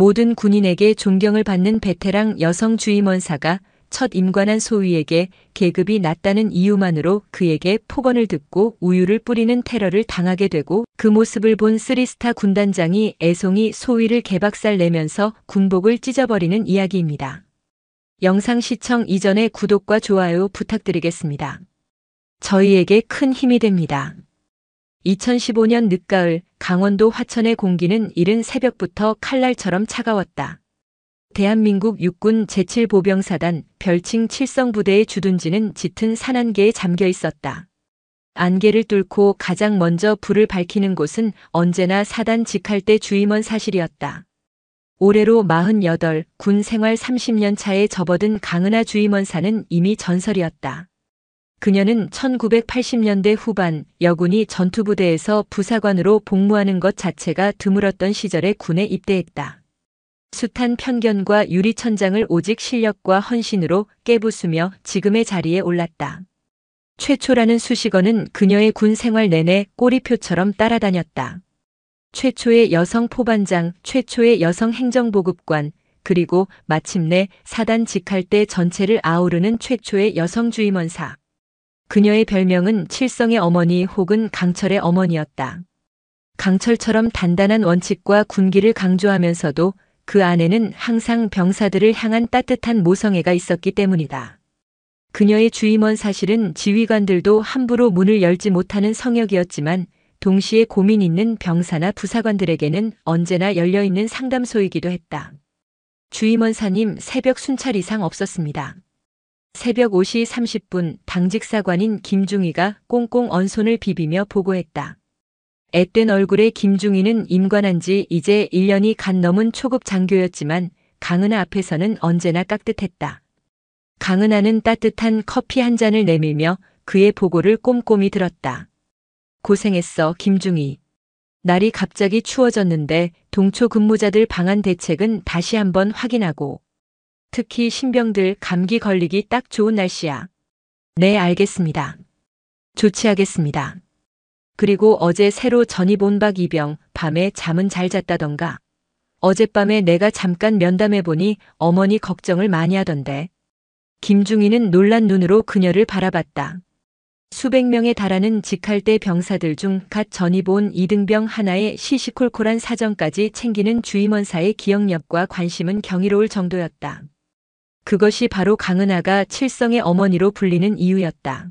모든 군인에게 존경을 받는 베테랑 여성 주임원사가 첫 임관한 소위에게 계급이 낮다는 이유만으로 그에게 폭언을 듣고 우유를 뿌리는 테러를 당하게 되고, 그 모습을 본 3스타 군단장이 애송이 소위를 개박살 내면서 군복을 찢어버리는 이야기입니다. 영상 시청 이전에 구독과 좋아요 부탁드리겠습니다. 저희에게 큰 힘이 됩니다. 2015년 늦가을 강원도 화천의 공기는 이른 새벽부터 칼날처럼 차가웠다. 대한민국 육군 제7보병사단 별칭 칠성부대의 주둔지는 짙은 산안개에 잠겨 있었다. 안개를 뚫고 가장 먼저 불을 밝히는 곳은 언제나 사단 직할대 주임원 사실이었다. 올해로 48, 군 생활 30년 차에 접어든 강은하 주임원사는 이미 전설이었다. 그녀는 1980년대 후반 여군이 전투부대에서 부사관으로 복무하는 것 자체가 드물었던 시절에 군에 입대했다. 숱한 편견과 유리천장을 오직 실력과 헌신으로 깨부수며 지금의 자리에 올랐다. 최초라는 수식어는 그녀의 군 생활 내내 꼬리표처럼 따라다녔다. 최초의 여성 포반장, 최초의 여성 행정보급관, 그리고 마침내 사단 직할대 전체를 아우르는 최초의 여성 주임원사. 그녀의 별명은 칠성의 어머니 혹은 강철의 어머니였다. 강철처럼 단단한 원칙과 군기를 강조하면서도 그 안에는 항상 병사들을 향한 따뜻한 모성애가 있었기 때문이다. 그녀의 주임원 사실은 지휘관들도 함부로 문을 열지 못하는 성역이었지만, 동시에 고민 있는 병사나 부사관들에게는 언제나 열려있는 상담소이기도 했다. 주임원사님, 새벽 순찰 이상 없었습니다. 새벽 5시 30분 당직사관인 김중희가 꽁꽁 언 손을 비비며 보고했다. 앳된 얼굴의 김중희는 임관한 지 이제 1년이 간 넘은 초급 장교였지만 강은하 앞에서는 언제나 깍듯했다. 강은하는 따뜻한 커피 한 잔을 내밀며 그의 보고를 꼼꼼히 들었다. 고생했어, 김중희. 날이 갑자기 추워졌는데 동초 근무자들 방한 대책은 다시 한번 확인하고. 특히 신병들 감기 걸리기 딱 좋은 날씨야. 네, 알겠습니다. 조치하겠습니다. 그리고 어제 새로 전입 온 박이병, 밤에 잠은 잘 잤다던가. 어젯밤에 내가 잠깐 면담해보니 어머니 걱정을 많이 하던데. 김중희는 놀란 눈으로 그녀를 바라봤다. 수백 명에 달하는 직할대 병사들 중 갓 전입 온 이등병 하나의 시시콜콜한 사정까지 챙기는 주임원사의 기억력과 관심은 경이로울 정도였다. 그것이 바로 강은하가 칠성의 어머니로 불리는 이유였다.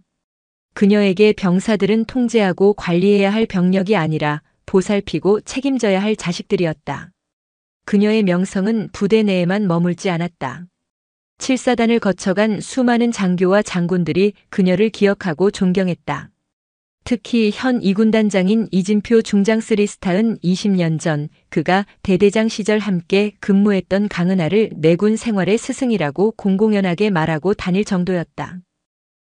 그녀에게 병사들은 통제하고 관리해야 할 병력이 아니라 보살피고 책임져야 할 자식들이었다. 그녀의 명성은 부대 내에만 머물지 않았다. 7사단을 거쳐간 수많은 장교와 장군들이 그녀를 기억하고 존경했다. 특히 현 2군단장인 이진표 중장 3스타은 20년 전 그가 대대장 시절 함께 근무했던 강은하를 내군 생활의 스승이라고 공공연하게 말하고 다닐 정도였다.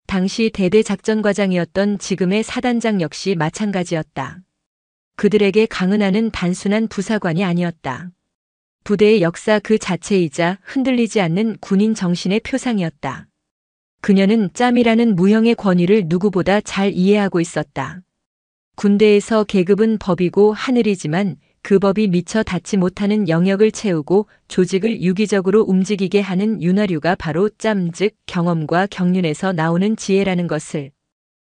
당시 대대 작전과장이었던 지금의 사단장 역시 마찬가지였다. 그들에게 강은하는 단순한 부사관이 아니었다. 부대의 역사 그 자체이자 흔들리지 않는 군인 정신의 표상이었다. 그녀는 짬이라는 무형의 권위를 누구보다 잘 이해하고 있었다. 군대에서 계급은 법이고 하늘이지만 그 법이 미처 닿지 못하는 영역을 채우고 조직을 유기적으로 움직이게 하는 윤활유가 바로 짬, 즉 경험과 경륜에서 나오는 지혜라는 것을.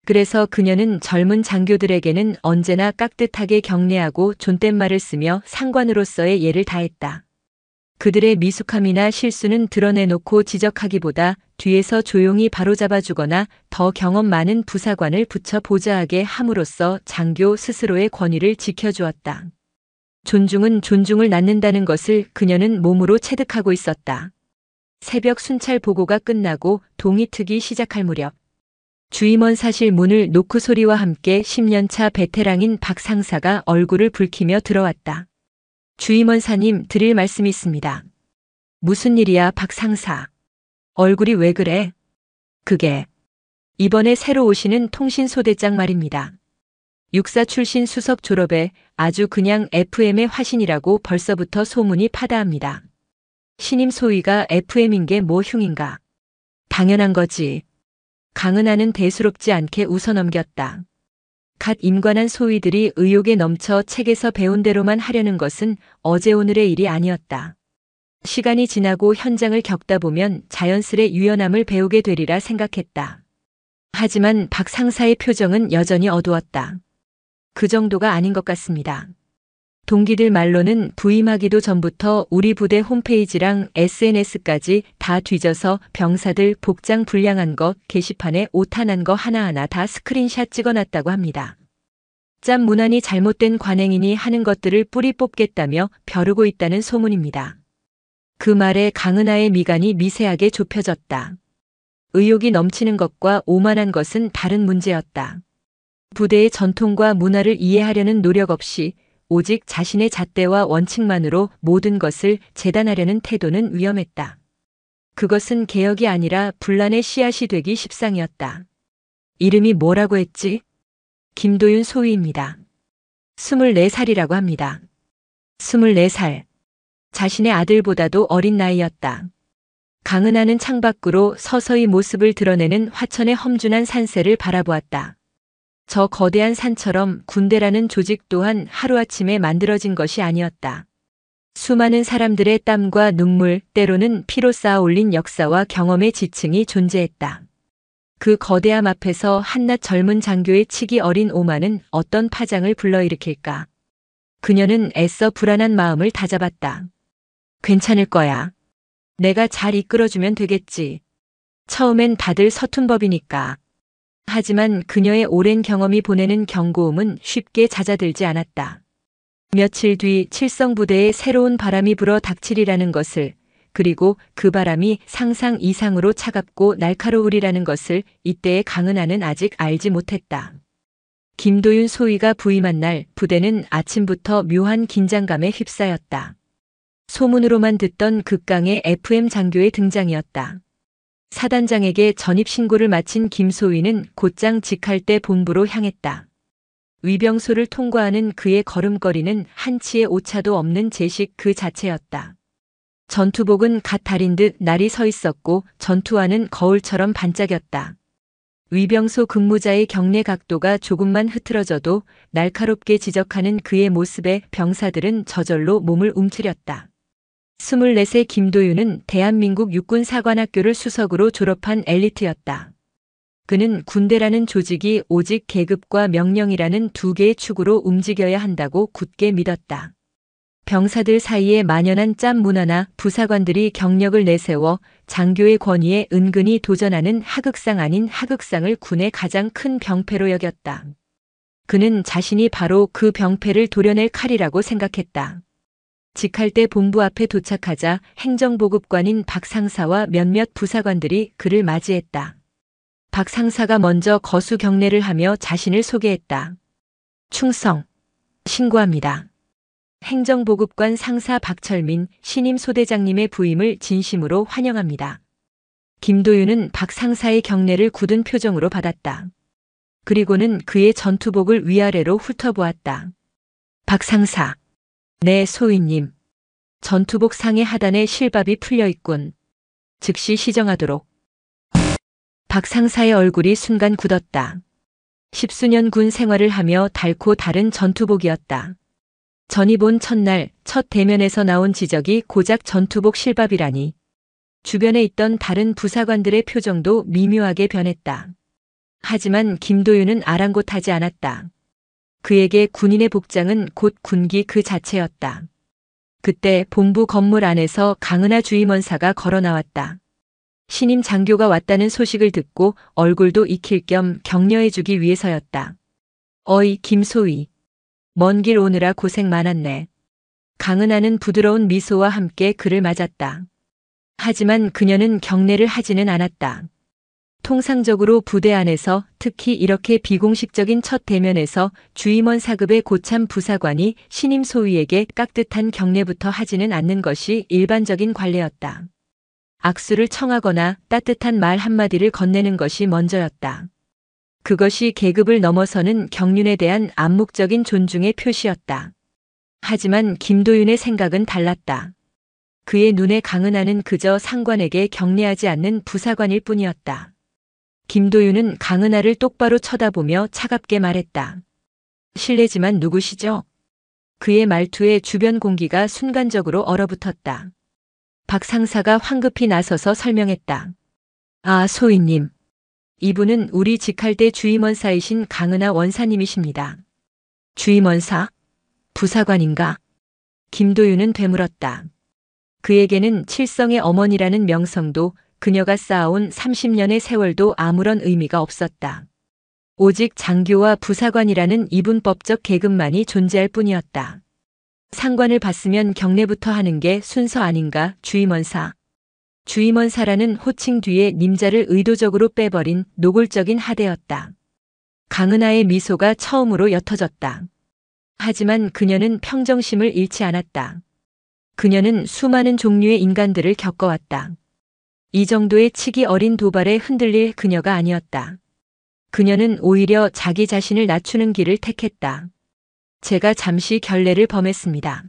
그래서 그녀는 젊은 장교들에게는 언제나 깍듯하게 경례하고 존댓말을 쓰며 상관으로서의 예를 다했다. 그들의 미숙함이나 실수는 드러내놓고 지적하기보다 뒤에서 조용히 바로잡아주거나 더 경험 많은 부사관을 붙여 보좌하게 함으로써 장교 스스로의 권위를 지켜주었다. 존중은 존중을 낳는다는 것을 그녀는 몸으로 체득하고 있었다. 새벽 순찰 보고가 끝나고 동이 트기 시작할 무렵 주임원 사실 문을 노크 소리와 함께 10년차 베테랑인 박 상사가 얼굴을 붉히며 들어왔다. 주임원사님, 드릴 말씀이 있습니다. 무슨 일이야, 박 상사. 얼굴이 왜 그래? 그게 이번에 새로 오시는 통신소대장 말입니다. 육사 출신 수석 졸업에 아주 그냥 FM의 화신이라고 벌써부터 소문이 파다합니다. 신임 소위가 FM인 게 뭐 흉인가? 당연한 거지. 강은하는 대수롭지 않게 웃어넘겼다. 갓 임관한 소위들이 의욕에 넘쳐 책에서 배운 대로만 하려는 것은 어제 오늘의 일이 아니었다. 시간이 지나고 현장을 겪다 보면 자연스레 유연함을 배우게 되리라 생각했다. 하지만 박 상사의 표정은 여전히 어두웠다. 그 정도가 아닌 것 같습니다. 동기들 말로는 부임하기도 전부터 우리 부대 홈페이지랑 SNS까지 다 뒤져서 병사들 복장 불량한 거, 게시판에 오탄한 거 하나하나 다 스크린샷 찍어놨다고 합니다. 짬 무난히 잘못된 관행이니 하는 것들을 뿌리 뽑겠다며 벼르고 있다는 소문입니다. 그 말에 강은하의 미간이 미세하게 좁혀졌다. 의욕이 넘치는 것과 오만한 것은 다른 문제였다. 부대의 전통과 문화를 이해하려는 노력 없이 오직 자신의 잣대와 원칙만으로 모든 것을 재단하려는 태도는 위험했다. 그것은 개혁이 아니라 분란의 씨앗이 되기 십상이었다. 이름이 뭐라고 했지? 김도윤 소위입니다. 24살이라고 합니다. 24살. 자신의 아들보다도 어린 나이였다. 강은하는 창밖으로 서서히 모습을 드러내는 화천의 험준한 산세를 바라보았다. 저 거대한 산처럼 군대라는 조직 또한 하루아침에 만들어진 것이 아니었다. 수많은 사람들의 땀과 눈물, 때로는 피로 쌓아 올린 역사와 경험의 지층이 존재했다. 그 거대함 앞에서 한낱 젊은 장교의 치기 어린 오만은 어떤 파장을 불러일으킬까? 그녀는 애써 불안한 마음을 다잡았다. 괜찮을 거야. 내가 잘 이끌어주면 되겠지. 처음엔 다들 서툰 법이니까. 하지만 그녀의 오랜 경험이 보내는 경고음은 쉽게 잦아들지 않았다. 며칠 뒤 칠성부대에 새로운 바람이 불어 닥치리라는 것을, 그리고 그 바람이 상상 이상으로 차갑고 날카로우리라는 것을 이때의 강은하는 아직 알지 못했다. 김도윤 소위가 부임한 날 부대는 아침부터 묘한 긴장감에 휩싸였다. 소문으로만 듣던 극강의 FM 장교의 등장이었다. 사단장에게 전입신고를 마친 김소위는 곧장 직할대 본부로 향했다. 위병소를 통과하는 그의 걸음걸이는 한치의 오차도 없는 제식 그 자체였다. 전투복은 갓 달인 듯 날이 서 있었고 전투화는 거울처럼 반짝였다. 위병소 근무자의 경례 각도가 조금만 흐트러져도 날카롭게 지적하는 그의 모습에 병사들은 저절로 몸을 움츠렸다. 24세 김도윤은 대한민국 육군사관학교를 수석으로 졸업한 엘리트였다. 그는 군대라는 조직이 오직 계급과 명령이라는 두 개의 축으로 움직여야 한다고 굳게 믿었다. 병사들 사이에 만연한 짬 문화나 부사관들이 경력을 내세워 장교의 권위에 은근히 도전하는 하극상 아닌 하극상을 군의 가장 큰 병폐로 여겼다. 그는 자신이 바로 그 병폐를 도려낼 칼이라고 생각했다. 직할대 본부 앞에 도착하자 행정보급관인 박 상사와 몇몇 부사관들이 그를 맞이했다. 박 상사가 먼저 거수 경례를 하며 자신을 소개했다. 충성, 신고합니다. 행정보급관 상사 박철민 신임 소대장님의 부임을 진심으로 환영합니다. 김도윤은 박 상사의 경례를 굳은 표정으로 받았다. 그리고는 그의 전투복을 위아래로 훑어보았다. 박 상사. 네, 소위님. 전투복 상의 하단에 실밥이 풀려 있군. 즉시 시정하도록. 박 상사의 얼굴이 순간 굳었다. 십수년 군 생활을 하며 달고 다른 전투복이었다. 전입 온 첫날 첫 대면에서 나온 지적이 고작 전투복 실밥이라니. 주변에 있던 다른 부사관들의 표정도 미묘하게 변했다. 하지만 김도윤은 아랑곳하지 않았다. 그에게 군인의 복장은 곧 군기 그 자체였다. 그때 본부 건물 안에서 강은하 주임원사가 걸어 나왔다. 신임 장교가 왔다는 소식을 듣고 얼굴도 익힐 겸 격려해주기 위해서였다. 어이 김소위. 먼 길 오느라 고생 많았네. 강은하는 부드러운 미소와 함께 그를 맞았다. 하지만 그녀는 경례를 하지는 않았다. 통상적으로 부대 안에서 특히 이렇게 비공식적인 첫 대면에서 주임원 사급의 고참 부사관이 신임 소위에게 깍듯한 경례부터 하지는 않는 것이 일반적인 관례였다. 악수를 청하거나 따뜻한 말 한마디를 건네는 것이 먼저였다. 그것이 계급을 넘어서는 경륜에 대한 암묵적인 존중의 표시였다. 하지만 김도윤의 생각은 달랐다. 그의 눈에 강은하는 그저 상관에게 경례하지 않는 부사관일 뿐이었다. 김도윤은 강은하를 똑바로 쳐다보며 차갑게 말했다. 실례지만 누구시죠? 그의 말투에 주변 공기가 순간적으로 얼어붙었다. 박 상사가 황급히 나서서 설명했다. 아, 소희님. 이분은 우리 직할대 주임원사이신 강은하 원사님이십니다. 주임원사? 부사관인가? 김도윤은 되물었다. 그에게는 칠성의 어머니라는 명성도 그녀가 쌓아온 30년의 세월도 아무런 의미가 없었다. 오직 장교와 부사관이라는 이분법적 계급만이 존재할 뿐이었다. 상관을 받으면 경례부터 하는 게 순서 아닌가, 주임원사. 주임원사라는 호칭 뒤에 님자를 의도적으로 빼버린 노골적인 하대였다. 강은하의 미소가 처음으로 옅어졌다. 하지만 그녀는 평정심을 잃지 않았다. 그녀는 수많은 종류의 인간들을 겪어왔다. 이 정도의 치기 어린 도발에 흔들릴 그녀가 아니었다. 그녀는 오히려 자기 자신을 낮추는 길을 택했다. 제가 잠시 결례를 범했습니다.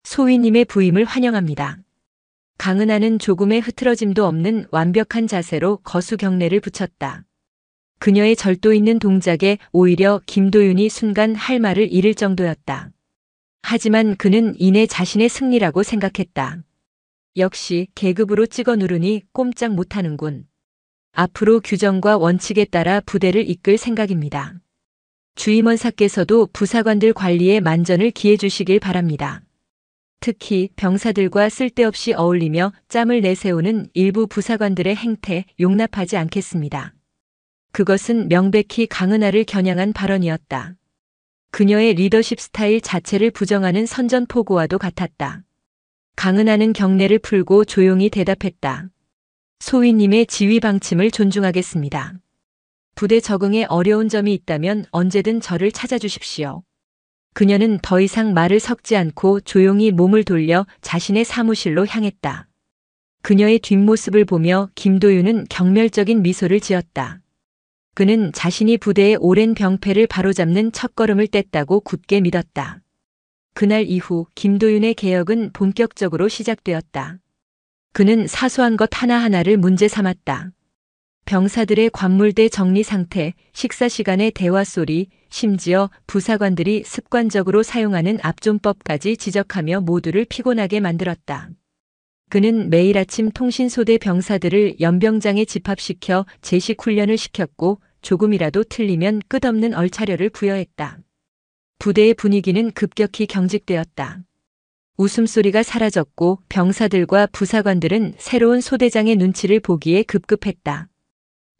소희님의 부임을 환영합니다. 강은하는 조금의 흐트러짐도 없는 완벽한 자세로 거수 경례를 붙였다. 그녀의 절도 있는 동작에 오히려 김도윤이 순간 할 말을 잃을 정도였다. 하지만 그는 이내 자신의 승리라고 생각했다. 역시 계급으로 찍어 누르니 꼼짝 못하는군. 앞으로 규정과 원칙에 따라 부대를 이끌 생각입니다. 주임원사께서도 부사관들 관리에 만전을 기해 주시길 바랍니다. 특히 병사들과 쓸데없이 어울리며 짬을 내세우는 일부 부사관들의 행태 용납하지 않겠습니다. 그것은 명백히 강은하를 겨냥한 발언이었다. 그녀의 리더십 스타일 자체를 부정하는 선전포고와도 같았다. 강은하는 경례를 풀고 조용히 대답했다. 소희님의 지휘 방침을 존중하겠습니다. 부대 적응에 어려운 점이 있다면 언제든 저를 찾아주십시오. 그녀는 더 이상 말을 섞지 않고 조용히 몸을 돌려 자신의 사무실로 향했다. 그녀의 뒷모습을 보며 김도윤은 경멸적인 미소를 지었다. 그는 자신이 부대의 오랜 병폐를 바로잡는 첫걸음을 뗐다고 굳게 믿었다. 그날 이후 김도윤의 개혁은 본격적으로 시작되었다. 그는 사소한 것 하나하나를 문제 삼았다. 병사들의 관물대 정리 상태, 식사 시간의 대화 소리, 심지어 부사관들이 습관적으로 사용하는 압존법까지 지적하며 모두를 피곤하게 만들었다. 그는 매일 아침 통신소대 병사들을 연병장에 집합시켜 제식 훈련을 시켰고 조금이라도 틀리면 끝없는 얼차려를 부여했다. 부대의 분위기는 급격히 경직되었다. 웃음소리가 사라졌고 병사들과 부사관들은 새로운 소대장의 눈치를 보기에 급급했다.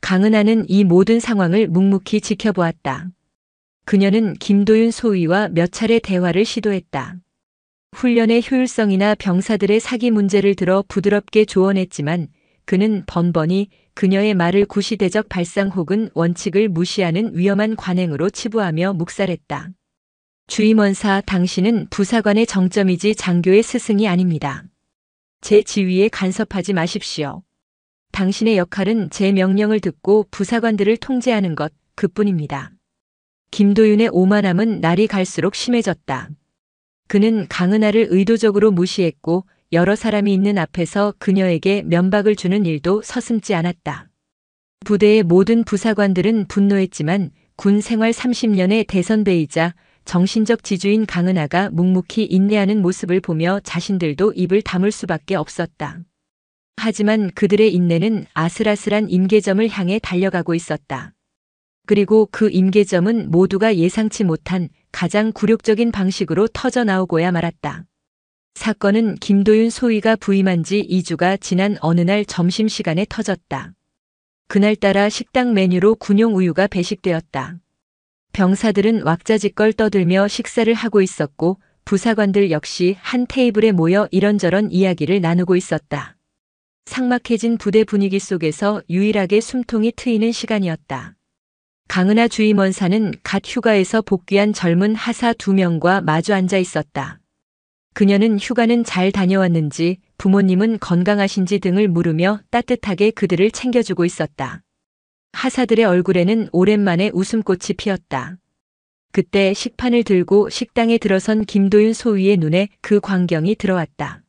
강은하는 이 모든 상황을 묵묵히 지켜보았다. 그녀는 김도윤 소위와 몇 차례 대화를 시도했다. 훈련의 효율성이나 병사들의 사기 문제를 들어 부드럽게 조언했지만 그는 번번이 그녀의 말을 구시대적 발상 혹은 원칙을 무시하는 위험한 관행으로 치부하며 묵살했다. 주임원사, 당신은 부사관의 정점이지 장교의 스승이 아닙니다. 제 지위에 간섭하지 마십시오. 당신의 역할은 제 명령을 듣고 부사관들을 통제하는 것, 그뿐입니다. 김도윤의 오만함은 날이 갈수록 심해졌다. 그는 강은하를 의도적으로 무시했고 여러 사람이 있는 앞에서 그녀에게 면박을 주는 일도 서슴지 않았다. 부대의 모든 부사관들은 분노했지만 군 생활 30년의 대선배이자 정신적 지주인 강은하가 묵묵히 인내하는 모습을 보며 자신들도 입을 다물 수밖에 없었다. 하지만 그들의 인내는 아슬아슬한 임계점을 향해 달려가고 있었다. 그리고 그 임계점은 모두가 예상치 못한 가장 굴욕적인 방식으로 터져나오고야 말았다. 사건은 김도윤 소위가 부임한 지 2주가 지난 어느 날 점심시간에 터졌다. 그날따라 식당 메뉴로 군용 우유가 배식되었다. 병사들은 왁자지껄 떠들며 식사를 하고 있었고 부사관들 역시 한 테이블에 모여 이런저런 이야기를 나누고 있었다. 삭막해진 부대 분위기 속에서 유일하게 숨통이 트이는 시간이었다. 강은하 주임원사는 갓 휴가에서 복귀한 젊은 하사 2명과 마주 앉아 있었다. 그녀는 휴가는 잘 다녀왔는지, 부모님은 건강하신지 등을 물으며 따뜻하게 그들을 챙겨주고 있었다. 하사들의 얼굴에는 오랜만에 웃음꽃이 피었다. 그때 식판을 들고 식당에 들어선 김도윤 소위의 눈에 그 광경이 들어왔다.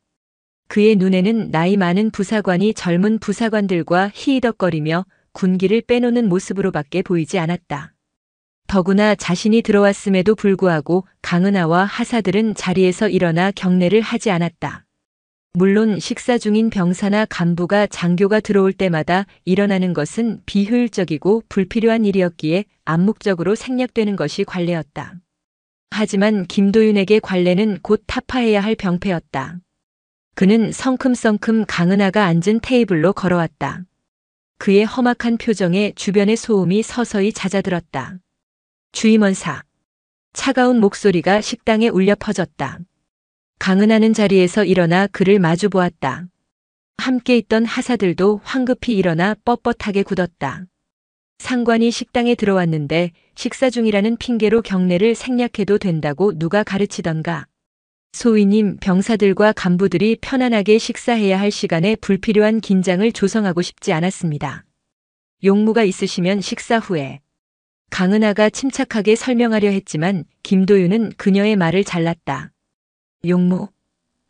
그의 눈에는 나이 많은 부사관이 젊은 부사관들과 히히덕거리며 군기를 빼놓는 모습으로밖에 보이지 않았다. 더구나 자신이 들어왔음에도 불구하고 강은하와 하사들은 자리에서 일어나 경례를 하지 않았다. 물론 식사 중인 병사나 간부가 장교가 들어올 때마다 일어나는 것은 비효율적이고 불필요한 일이었기에 암묵적으로 생략되는 것이 관례였다. 하지만 김도윤에게 관례는 곧 타파해야 할 병폐였다. 그는 성큼성큼 강은하가 앉은 테이블로 걸어왔다. 그의 험악한 표정에 주변의 소음이 서서히 잦아들었다. 주임원사. 차가운 목소리가 식당에 울려 퍼졌다. 강은하는 자리에서 일어나 그를 마주 보았다. 함께 있던 하사들도 황급히 일어나 뻣뻣하게 굳었다. 상관이 식당에 들어왔는데 식사 중이라는 핑계로 경례를 생략해도 된다고 누가 가르치던가. 소위님, 병사들과 간부들이 편안하게 식사해야 할 시간에 불필요한 긴장을 조성하고 싶지 않았습니다. 용무가 있으시면 식사 후에. 강은하가 침착하게 설명하려 했지만 김도윤은 그녀의 말을 잘랐다. 용무.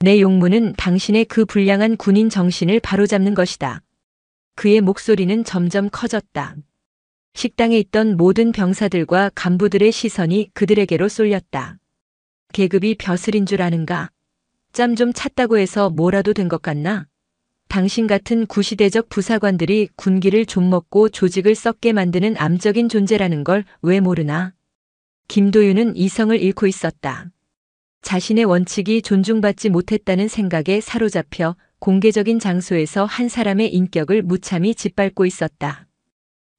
내 용무는 당신의 그 불량한 군인 정신을 바로잡는 것이다. 그의 목소리는 점점 커졌다. 식당에 있던 모든 병사들과 간부들의 시선이 그들에게로 쏠렸다. 계급이 벼슬인 줄 아는가? 짬 좀 찼다고 해서 뭐라도 된 것 같나? 당신 같은 구시대적 부사관들이 군기를 좀먹고 조직을 썩게 만드는 암적인 존재라는 걸 왜 모르나? 김도윤은 이성을 잃고 있었다. 자신의 원칙이 존중받지 못했다는 생각에 사로잡혀 공개적인 장소에서 한 사람의 인격을 무참히 짓밟고 있었다.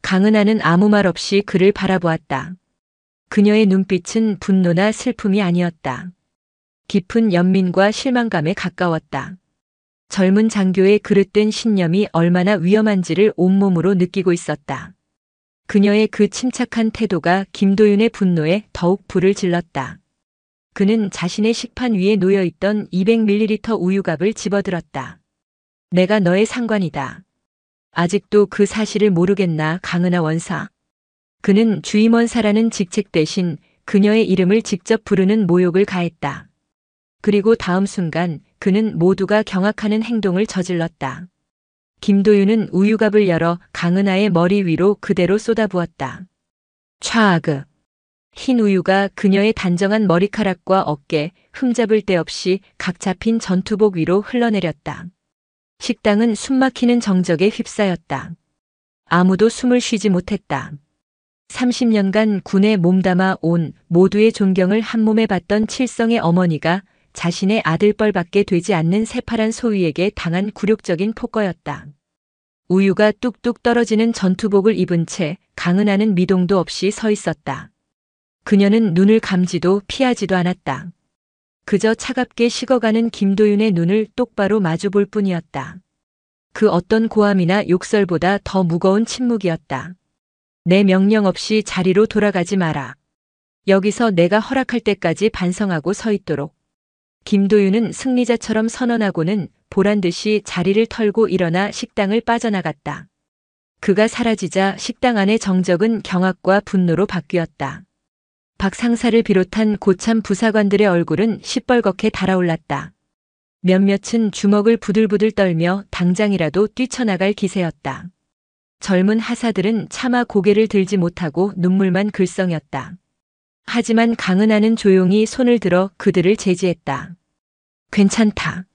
강은하는 아무 말 없이 그를 바라보았다. 그녀의 눈빛은 분노나 슬픔이 아니었다. 깊은 연민과 실망감에 가까웠다. 젊은 장교의 그릇된 신념이 얼마나 위험한지를 온몸으로 느끼고 있었다. 그녀의 그 침착한 태도가 김도윤의 분노에 더욱 불을 질렀다. 그는 자신의 식판 위에 놓여있던 200ml 우유갑을 집어들었다. 내가 너의 상관이다. 아직도 그 사실을 모르겠나, 강은하 원사. 그는 주임원사라는 직책 대신 그녀의 이름을 직접 부르는 모욕을 가했다. 그리고 다음 순간 그는 모두가 경악하는 행동을 저질렀다. 김도윤은 우유갑을 열어 강은하의 머리 위로 그대로 쏟아부었다. 촤아그. 흰 우유가 그녀의 단정한 머리카락과 어깨, 흠잡을 데 없이 각 잡힌 전투복 위로 흘러내렸다. 식당은 숨막히는 정적에 휩싸였다. 아무도 숨을 쉬지 못했다. 30년간 군에 몸담아 온 모두의 존경을 한몸에 받던 칠성의 어머니가 자신의 아들뻘밖에 되지 않는 새파란 소위에게 당한 굴욕적인 폭거였다. 우유가 뚝뚝 떨어지는 전투복을 입은 채 강은하는 미동도 없이 서 있었다. 그녀는 눈을 감지도 피하지도 않았다. 그저 차갑게 식어가는 김도윤의 눈을 똑바로 마주볼 뿐이었다. 그 어떤 고함이나 욕설보다 더 무거운 침묵이었다. 내 명령 없이 자리로 돌아가지 마라. 여기서 내가 허락할 때까지 반성하고 서 있도록. 김도윤은 승리자처럼 선언하고는 보란듯이 자리를 털고 일어나 식당을 빠져나갔다. 그가 사라지자 식당 안의 정적은 경악과 분노로 바뀌었다. 박 상사를 비롯한 고참 부사관들의 얼굴은 시뻘겋게 달아올랐다. 몇몇은 주먹을 부들부들 떨며 당장이라도 뛰쳐나갈 기세였다. 젊은 하사들은 차마 고개를 들지 못하고 눈물만 글썽였다. 하지만 강은하는 조용히 손을 들어 그들을 제지했다. 괜찮다.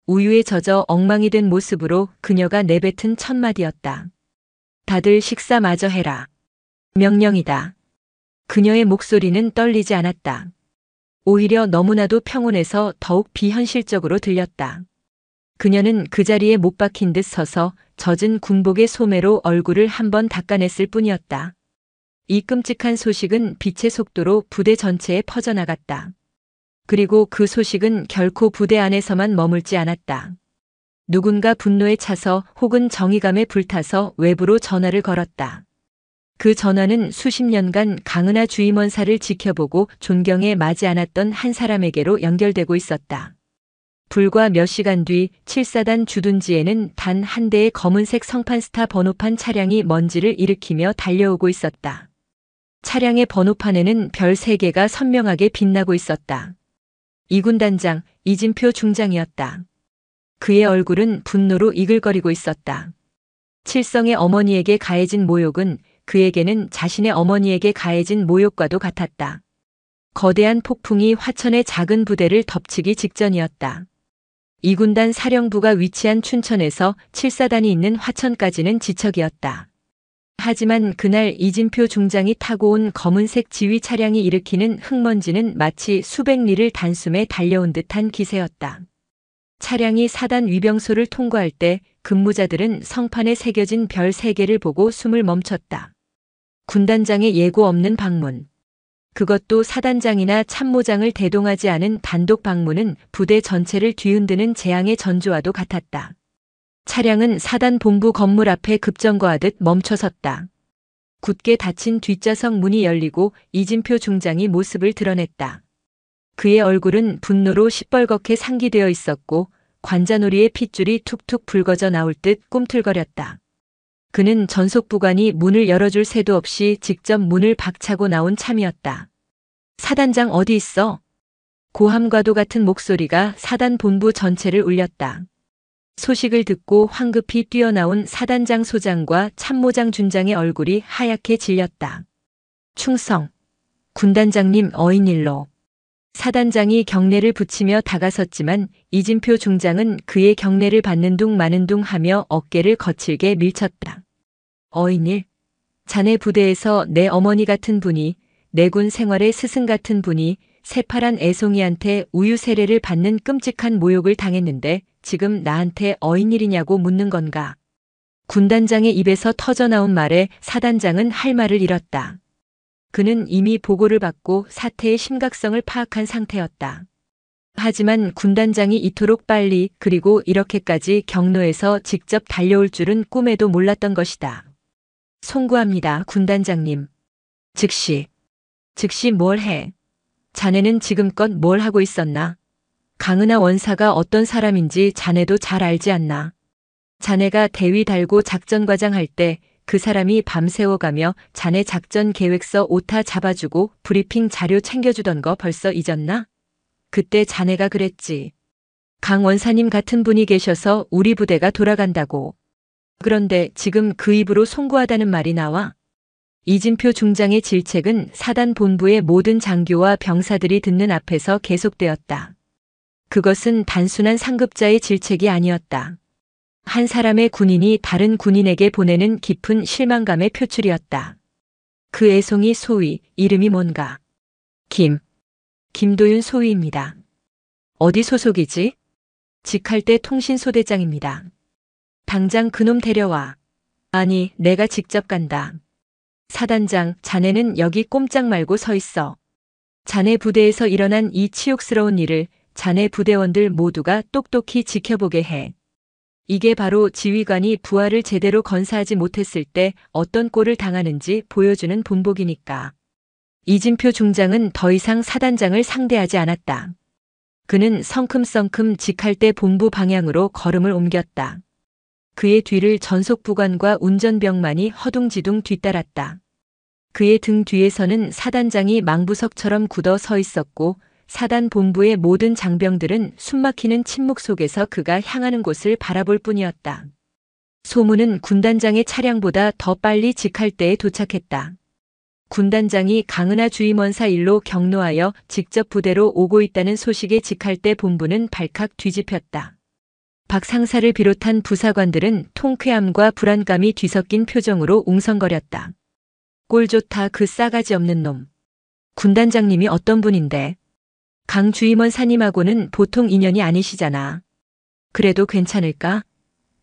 우유에 젖어 엉망이 된 모습으로 그녀가 내뱉은 첫 마디였다. 다들 식사 마저 해라. 명령이다. 그녀의 목소리는 떨리지 않았다. 오히려 너무나도 평온해서 더욱 비현실적으로 들렸다. 그녀는 그 자리에 못 박힌 듯 서서 젖은 군복의 소매로 얼굴을 한번 닦아냈을 뿐이었다. 이 끔찍한 소식은 빛의 속도로 부대 전체에 퍼져나갔다. 그리고 그 소식은 결코 부대 안에서만 머물지 않았다. 누군가 분노에 차서 혹은 정의감에 불타서 외부로 전화를 걸었다. 그 전화는 수십 년간 강은하 주임원사를 지켜보고 존경에 마지 않았던 한 사람에게로 연결되고 있었다. 불과 몇 시간 뒤 7사단 주둔지에는 단 한 대의 검은색 성판스타 번호판 차량이 먼지를 일으키며 달려오고 있었다. 차량의 번호판에는 별 3개가 선명하게 빛나고 있었다. 이군단장 이진표 중장이었다. 그의 얼굴은 분노로 이글거리고 있었다. 칠성의 어머니에게 가해진 모욕은 그에게는 자신의 어머니에게 가해진 모욕과도 같았다. 거대한 폭풍이 화천의 작은 부대를 덮치기 직전이었다. 2군단 사령부가 위치한 춘천에서 7사단이 있는 화천까지는 지척이었다. 하지만 그날 이진표 중장이 타고 온 검은색 지휘 차량이 일으키는 흙먼지는 마치 수백 리를 단숨에 달려온 듯한 기세였다. 차량이 사단 위병소를 통과할 때 근무자들은 성판에 새겨진 별 3개를 보고 숨을 멈췄다. 군단장의 예고 없는 방문. 그것도 사단장이나 참모장을 대동하지 않은 단독 방문은 부대 전체를 뒤흔드는 재앙의 전조와도 같았다. 차량은 사단 본부 건물 앞에 급정거하듯 멈춰섰다. 굳게 닫힌 뒷좌석 문이 열리고 이진표 중장이 모습을 드러냈다. 그의 얼굴은 분노로 시뻘겋게 상기되어 있었고 관자놀이의 핏줄이 툭툭 붉어져 나올 듯 꿈틀거렸다. 그는 전속부관이 문을 열어줄 새도 없이 직접 문을 박차고 나온 참이었다. 사단장 어디 있어? 고함과도 같은 목소리가 사단 본부 전체를 울렸다. 소식을 듣고 황급히 뛰어나온 사단장 소장과 참모장 준장의 얼굴이 하얗게 질렸다. 충성. 군단장님 어인일로. 사단장이 경례를 붙이며 다가섰지만 이진표 중장은 그의 경례를 받는 둥 마는 둥 하며 어깨를 거칠게 밀쳤다. 어인일. 자네 부대에서 내 어머니 같은 분이, 내군 생활의 스승 같은 분이 새파란 애송이한테 우유 세례를 받는 끔찍한 모욕을 당했는데 지금 나한테 어인일이냐고 묻는 건가? 군단장의 입에서 터져나온 말에 사단장은 할 말을 잃었다. 그는 이미 보고를 받고 사태의 심각성을 파악한 상태였다. 하지만 군단장이 이토록 빨리 그리고 이렇게까지 경로에서 직접 달려올 줄은 꿈에도 몰랐던 것이다. 송구합니다, 군단장님. 즉시 뭘 해? 자네는 지금껏 뭘 하고 있었나? 강은하 원사가 어떤 사람인지 자네도 잘 알지 않나? 자네가 대위 달고 작전과장 할 때 그 사람이 밤새워가며 자네 작전 계획서 오타 잡아주고 브리핑 자료 챙겨주던 거 벌써 잊었나? 그때 자네가 그랬지. 강 원사님 같은 분이 계셔서 우리 부대가 돌아간다고. 그런데 지금 그 입으로 송구하다는 말이 나와? 이진표 중장의 질책은 사단 본부의 모든 장교와 병사들이 듣는 앞에서 계속되었다. 그것은 단순한 상급자의 질책이 아니었다. 한 사람의 군인이 다른 군인에게 보내는 깊은 실망감의 표출이었다. 그 애송이 소위 이름이 뭔가? 김도윤 소위입니다. 어디 소속이지? 직할대 통신소대장입니다. 당장 그놈 데려와. 아니, 내가 직접 간다. 사단장, 자네는 여기 꼼짝 말고 서 있어. 자네 부대에서 일어난 이 치욕스러운 일을 자네 부대원들 모두가 똑똑히 지켜보게 해. 이게 바로 지휘관이 부하를 제대로 건사하지 못했을 때 어떤 꼴을 당하는지 보여주는 본보기니까. 이진표 중장은 더 이상 사단장을 상대하지 않았다. 그는 성큼성큼 직할대 본부 방향으로 걸음을 옮겼다. 그의 뒤를 전속부관과 운전병만이 허둥지둥 뒤따랐다. 그의 등 뒤에서는 사단장이 망부석처럼 굳어 서 있었고 사단 본부의 모든 장병들은 숨막히는 침묵 속에서 그가 향하는 곳을 바라볼 뿐이었다. 소문은 군단장의 차량보다 더 빨리 직할대에 도착했다. 군단장이 강은하 주임원사 일로 경로하여 직접 부대로 오고 있다는 소식에 직할대 본부는 발칵 뒤집혔다. 박 상사를 비롯한 부사관들은 통쾌함과 불안감이 뒤섞인 표정으로 웅성거렸다. 꼴 좋다, 그 싸가지 없는 놈. 군단장님이 어떤 분인데? 강 주임원사님하고는 보통 인연이 아니시잖아. 그래도 괜찮을까?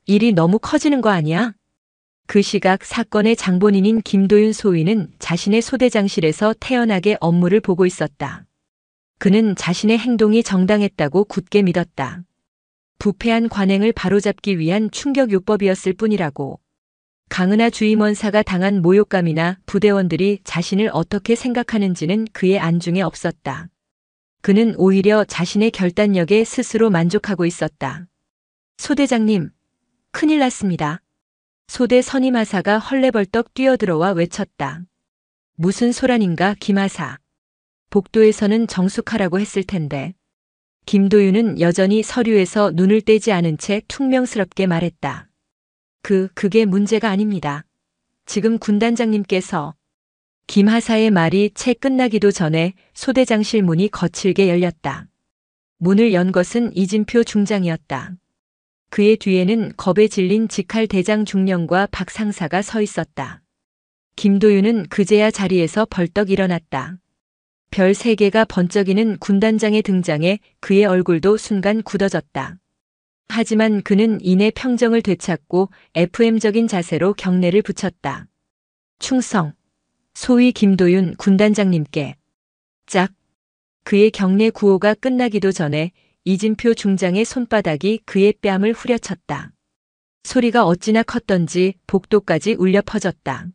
일이 너무 커지는 거 아니야? 그 시각 사건의 장본인인 김도윤 소위는 자신의 소대장실에서 태연하게 업무를 보고 있었다. 그는 자신의 행동이 정당했다고 굳게 믿었다. 부패한 관행을 바로잡기 위한 충격요법이었을 뿐이라고. 강은하 주임원사가 당한 모욕감이나 부대원들이 자신을 어떻게 생각하는지는 그의 안중에 없었다. 그는 오히려 자신의 결단력에 스스로 만족하고 있었다. 소대장님, 큰일 났습니다. 소대 선임하사가 헐레벌떡 뛰어들어와 외쳤다. 무슨 소란인가, 김하사. 복도에서는 정숙하라고 했을 텐데. 김도윤은 여전히 서류에서 눈을 떼지 않은 채 퉁명스럽게 말했다. 그게 문제가 아닙니다. 지금 군단장님께서. 김하사의 말이 채 끝나기도 전에 소대장실 문이 거칠게 열렸다. 문을 연 것은 이진표 중장이었다. 그의 뒤에는 겁에 질린 직할 대장 중령과 박 상사가 서 있었다. 김도윤은 그제야 자리에서 벌떡 일어났다. 별 3개가 번쩍이는 군단장의 등장에 그의 얼굴도 순간 굳어졌다. 하지만 그는 이내 평정을 되찾고 FM적인 자세로 경례를 붙였다. 충성. 소위 김도윤 군단장님께. 짝. 그의 경례 구호가 끝나기도 전에 이진표 중장의 손바닥이 그의 뺨을 후려쳤다. 소리가 어찌나 컸던지 복도까지 울려 퍼졌다.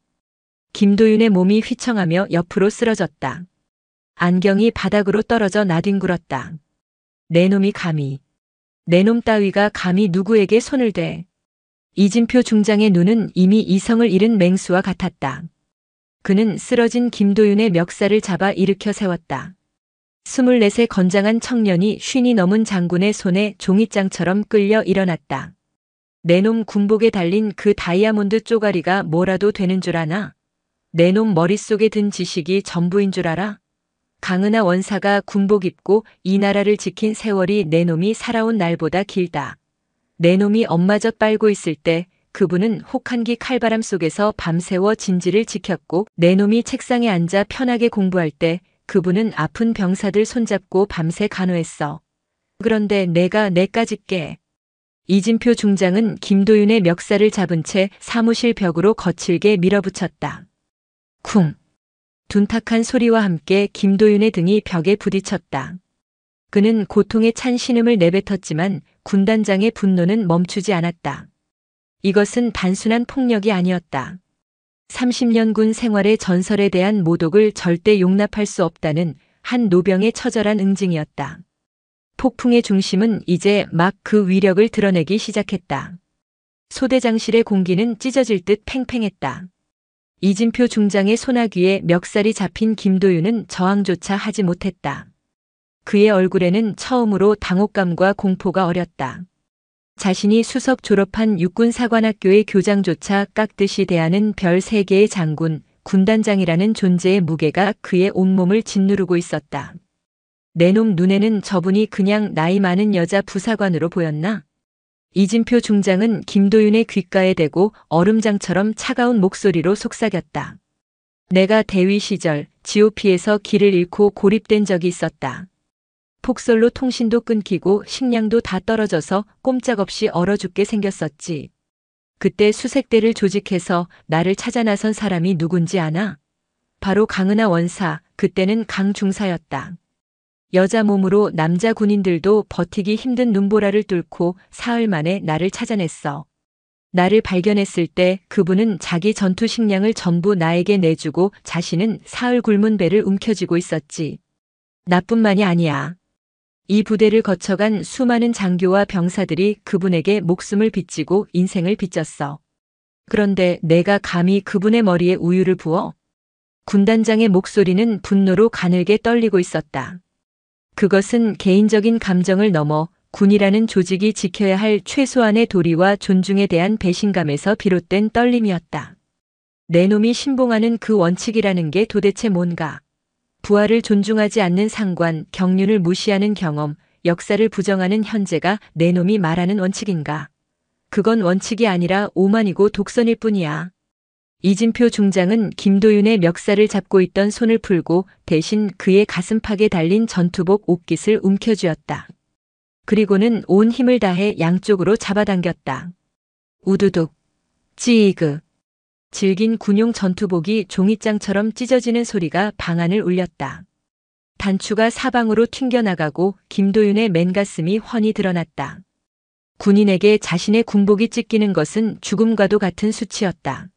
김도윤의 몸이 휘청하며 옆으로 쓰러졌다. 안경이 바닥으로 떨어져 나뒹굴었다. 내 놈이 감히. 내 놈 따위가 감히 누구에게 손을 대. 이진표 중장의 눈은 이미 이성을 잃은 맹수와 같았다. 그는 쓰러진 김도윤의 멱살을 잡아 일으켜 세웠다. 24세 건장한 청년이 50이 넘은 장군의 손에 종잇장처럼 끌려 일어났다. 내 놈 군복에 달린 그 다이아몬드 쪼가리가 뭐라도 되는 줄 아나? 내 놈 머릿속에 든 지식이 전부인 줄 알아? 강은하 원사가 군복 입고 이 나라를 지킨 세월이 내 놈이 살아온 날보다 길다. 내 놈이 엄마젖 빨고 있을 때 그분은 혹한기 칼바람 속에서 밤새워 진지를 지켰고 내 놈이 책상에 앉아 편하게 공부할 때 그분은 아픈 병사들 손잡고 밤새 간호했어. 그런데 내가 내까지 깨. 이진표 중장은 김도윤의 멱살을 잡은 채 사무실 벽으로 거칠게 밀어붙였다. 쿵. 둔탁한 소리와 함께 김도윤의 등이 벽에 부딪혔다. 그는 고통에 찬 신음을 내뱉었지만 군단장의 분노는 멈추지 않았다. 이것은 단순한 폭력이 아니었다. 30년 군 생활의 전설에 대한 모독을 절대 용납할 수 없다는 한 노병의 처절한 응징이었다. 폭풍의 중심은 이제 막 그 위력을 드러내기 시작했다. 소대장실의 공기는 찢어질 듯 팽팽했다. 이진표 중장의 소나귀에 멱살이 잡힌 김도윤은 저항조차 하지 못했다. 그의 얼굴에는 처음으로 당혹감과 공포가 어렸다. 자신이 수석 졸업한 육군사관학교의 교장조차 깎듯이 대하는 별 3개의 장군, 군단장이라는 존재의 무게가 그의 온몸을 짓누르고 있었다. 내 놈 눈에는 저분이 그냥 나이 많은 여자 부사관으로 보였나? 이진표 중장은 김도윤의 귓가에 대고 얼음장처럼 차가운 목소리로 속삭였다. 내가 대위 시절 GOP에서 길을 잃고 고립된 적이 있었다. 폭설로 통신도 끊기고 식량도 다 떨어져서 꼼짝없이 얼어 죽게 생겼었지. 그때 수색대를 조직해서 나를 찾아 나선 사람이 누군지 아나? 바로 강은하 원사, 그때는 강중사였다. 여자 몸으로 남자 군인들도 버티기 힘든 눈보라를 뚫고 사흘 만에 나를 찾아냈어. 나를 발견했을 때 그분은 자기 전투 식량을 전부 나에게 내주고 자신은 사흘 굶은 배를 움켜쥐고 있었지. 나뿐만이 아니야. 이 부대를 거쳐간 수많은 장교와 병사들이 그분에게 목숨을 빚지고 인생을 빚졌어. 그런데 내가 감히 그분의 머리에 우유를 부어? 군단장의 목소리는 분노로 가늘게 떨리고 있었다. 그것은 개인적인 감정을 넘어 군이라는 조직이 지켜야 할 최소한의 도리와 존중에 대한 배신감에서 비롯된 떨림이었다. 내 놈이 신봉하는 그 원칙이라는 게 도대체 뭔가? 부하를 존중하지 않는 상관, 경륜을 무시하는 경험, 역사를 부정하는 현재가 내 놈이 말하는 원칙인가? 그건 원칙이 아니라 오만이고 독선일 뿐이야. 이진표 중장은 김도윤의 멱살을 잡고 있던 손을 풀고 대신 그의 가슴팍에 달린 전투복 옷깃을 움켜쥐었다. 그리고는 온 힘을 다해 양쪽으로 잡아당겼다. 우두둑, 찌이그. 질긴 군용 전투복이 종잇장처럼 찢어지는 소리가 방안을 울렸다. 단추가 사방으로 튕겨나가고 김도윤의 맨가슴이 훤히 드러났다. 군인에게 자신의 군복이 찢기는 것은 죽음과도 같은 수치였다.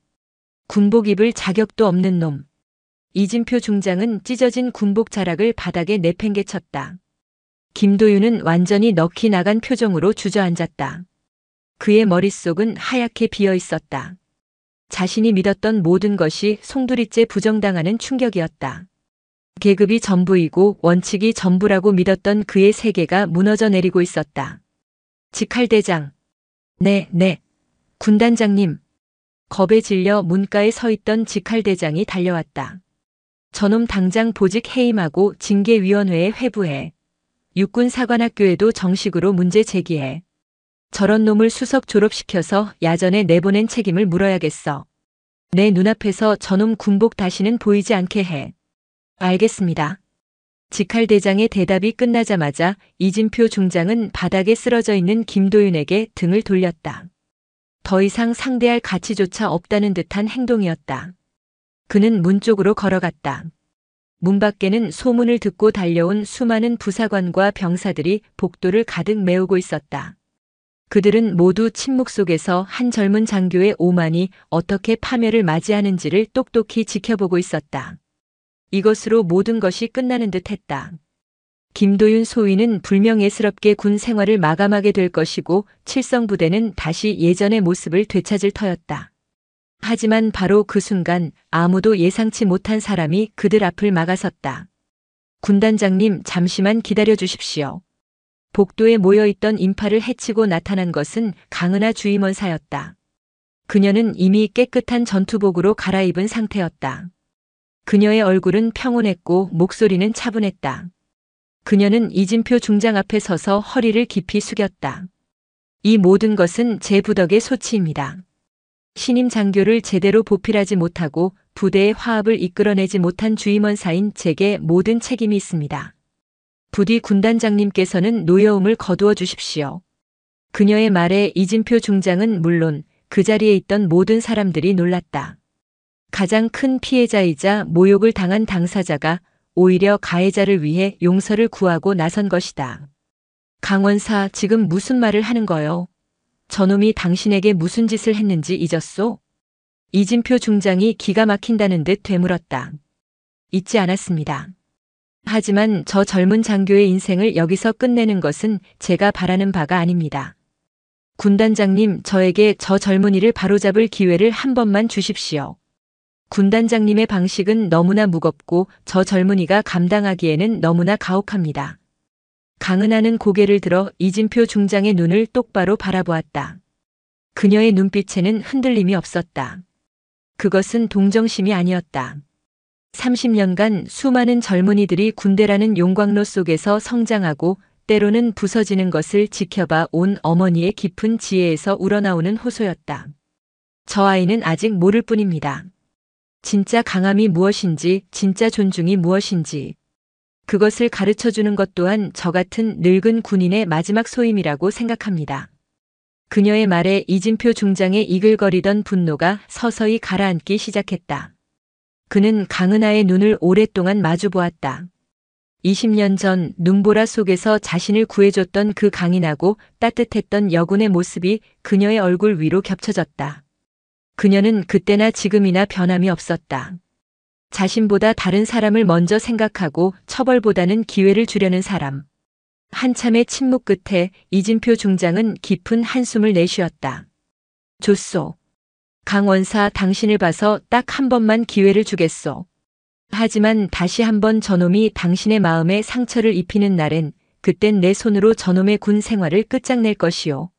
군복 입을 자격도 없는 놈. 이진표 중장은 찢어진 군복 자락을 바닥에 내팽개쳤다. 김도윤은 완전히 넋이 나간 표정으로 주저앉았다. 그의 머릿속은 하얗게 비어 있었다. 자신이 믿었던 모든 것이 송두리째 부정당하는 충격이었다. 계급이 전부이고 원칙이 전부라고 믿었던 그의 세계가 무너져 내리고 있었다. 직할대장. 네. 군단장님. 겁에 질려 문가에 서 있던 직할대장이 달려왔다. 저놈 당장 보직 해임하고 징계위원회에 회부해. 육군사관학교에도 정식으로 문제 제기해. 저런 놈을 수석 졸업시켜서 야전에 내보낸 책임을 물어야겠어. 내 눈앞에서 저놈 군복 다시는 보이지 않게 해. 알겠습니다. 직할대장의 대답이 끝나자마자 이진표 중장은 바닥에 쓰러져 있는 김도윤에게 등을 돌렸다. 더 이상 상대할 가치조차 없다는 듯한 행동이었다. 그는 문 쪽으로 걸어갔다. 문 밖에는 소문을 듣고 달려온 수많은 부사관과 병사들이 복도를 가득 메우고 있었다. 그들은 모두 침묵 속에서 한 젊은 장교의 오만이 어떻게 파멸을 맞이하는지를 똑똑히 지켜보고 있었다. 이것으로 모든 것이 끝나는 듯 했다. 김도윤 소위는 불명예스럽게 군 생활을 마감하게 될 것이고 칠성부대는 다시 예전의 모습을 되찾을 터였다. 하지만 바로 그 순간 아무도 예상치 못한 사람이 그들 앞을 막아섰다. 군단장님, 잠시만 기다려 주십시오. 복도에 모여있던 인파를 해치고 나타난 것은 강은하 주임원사였다. 그녀는 이미 깨끗한 전투복으로 갈아입은 상태였다. 그녀의 얼굴은 평온했고 목소리는 차분했다. 그녀는 이진표 중장 앞에 서서 허리를 깊이 숙였다. 이 모든 것은 제 부덕의 소치입니다. 신임 장교를 제대로 보필하지 못하고 부대의 화합을 이끌어내지 못한 주임원사인 제게 모든 책임이 있습니다. 부디 군단장님께서는 노여움을 거두어 주십시오. 그녀의 말에 이진표 중장은 물론 그 자리에 있던 모든 사람들이 놀랐다. 가장 큰 피해자이자 모욕을 당한 당사자가 오히려 가해자를 위해 용서를 구하고 나선 것이다. 강원사, 지금 무슨 말을 하는 거요? 저놈이 당신에게 무슨 짓을 했는지 잊었소? 이진표 중장이 기가 막힌다는 듯 되물었다. 잊지 않았습니다. 하지만 저 젊은 장교의 인생을 여기서 끝내는 것은 제가 바라는 바가 아닙니다. 군단장님, 저에게 저 젊은이를 바로잡을 기회를 한 번만 주십시오. 군단장님의 방식은 너무나 무겁고 저 젊은이가 감당하기에는 너무나 가혹합니다. 강은하는 고개를 들어 이진표 중장의 눈을 똑바로 바라보았다. 그녀의 눈빛에는 흔들림이 없었다. 그것은 동정심이 아니었다. 30년간 수많은 젊은이들이 군대라는 용광로 속에서 성장하고 때로는 부서지는 것을 지켜봐 온 어머니의 깊은 지혜에서 우러나오는 호소였다. 저 아이는 아직 모를 뿐입니다. 진짜 강함이 무엇인지, 진짜 존중이 무엇인지. 그것을 가르쳐주는 것 또한 저 같은 늙은 군인의 마지막 소임이라고 생각합니다. 그녀의 말에 이진표 중장의 이글거리던 분노가 서서히 가라앉기 시작했다. 그는 강은하의 눈을 오랫동안 마주보았다. 20년 전 눈보라 속에서 자신을 구해줬던 그 강인하고 따뜻했던 여군의 모습이 그녀의 얼굴 위로 겹쳐졌다. 그녀는 그때나 지금이나 변함이 없었다. 자신보다 다른 사람을 먼저 생각하고 처벌보다는 기회를 주려는 사람. 한참의 침묵 끝에 이진표 중장은 깊은 한숨을 내쉬었다. 좋소. 강원사, 당신을 봐서 딱 한 번만 기회를 주겠소. 하지만 다시 한번 저놈이 당신의 마음에 상처를 입히는 날엔 그땐 내 손으로 저놈의 군 생활을 끝장낼 것이오.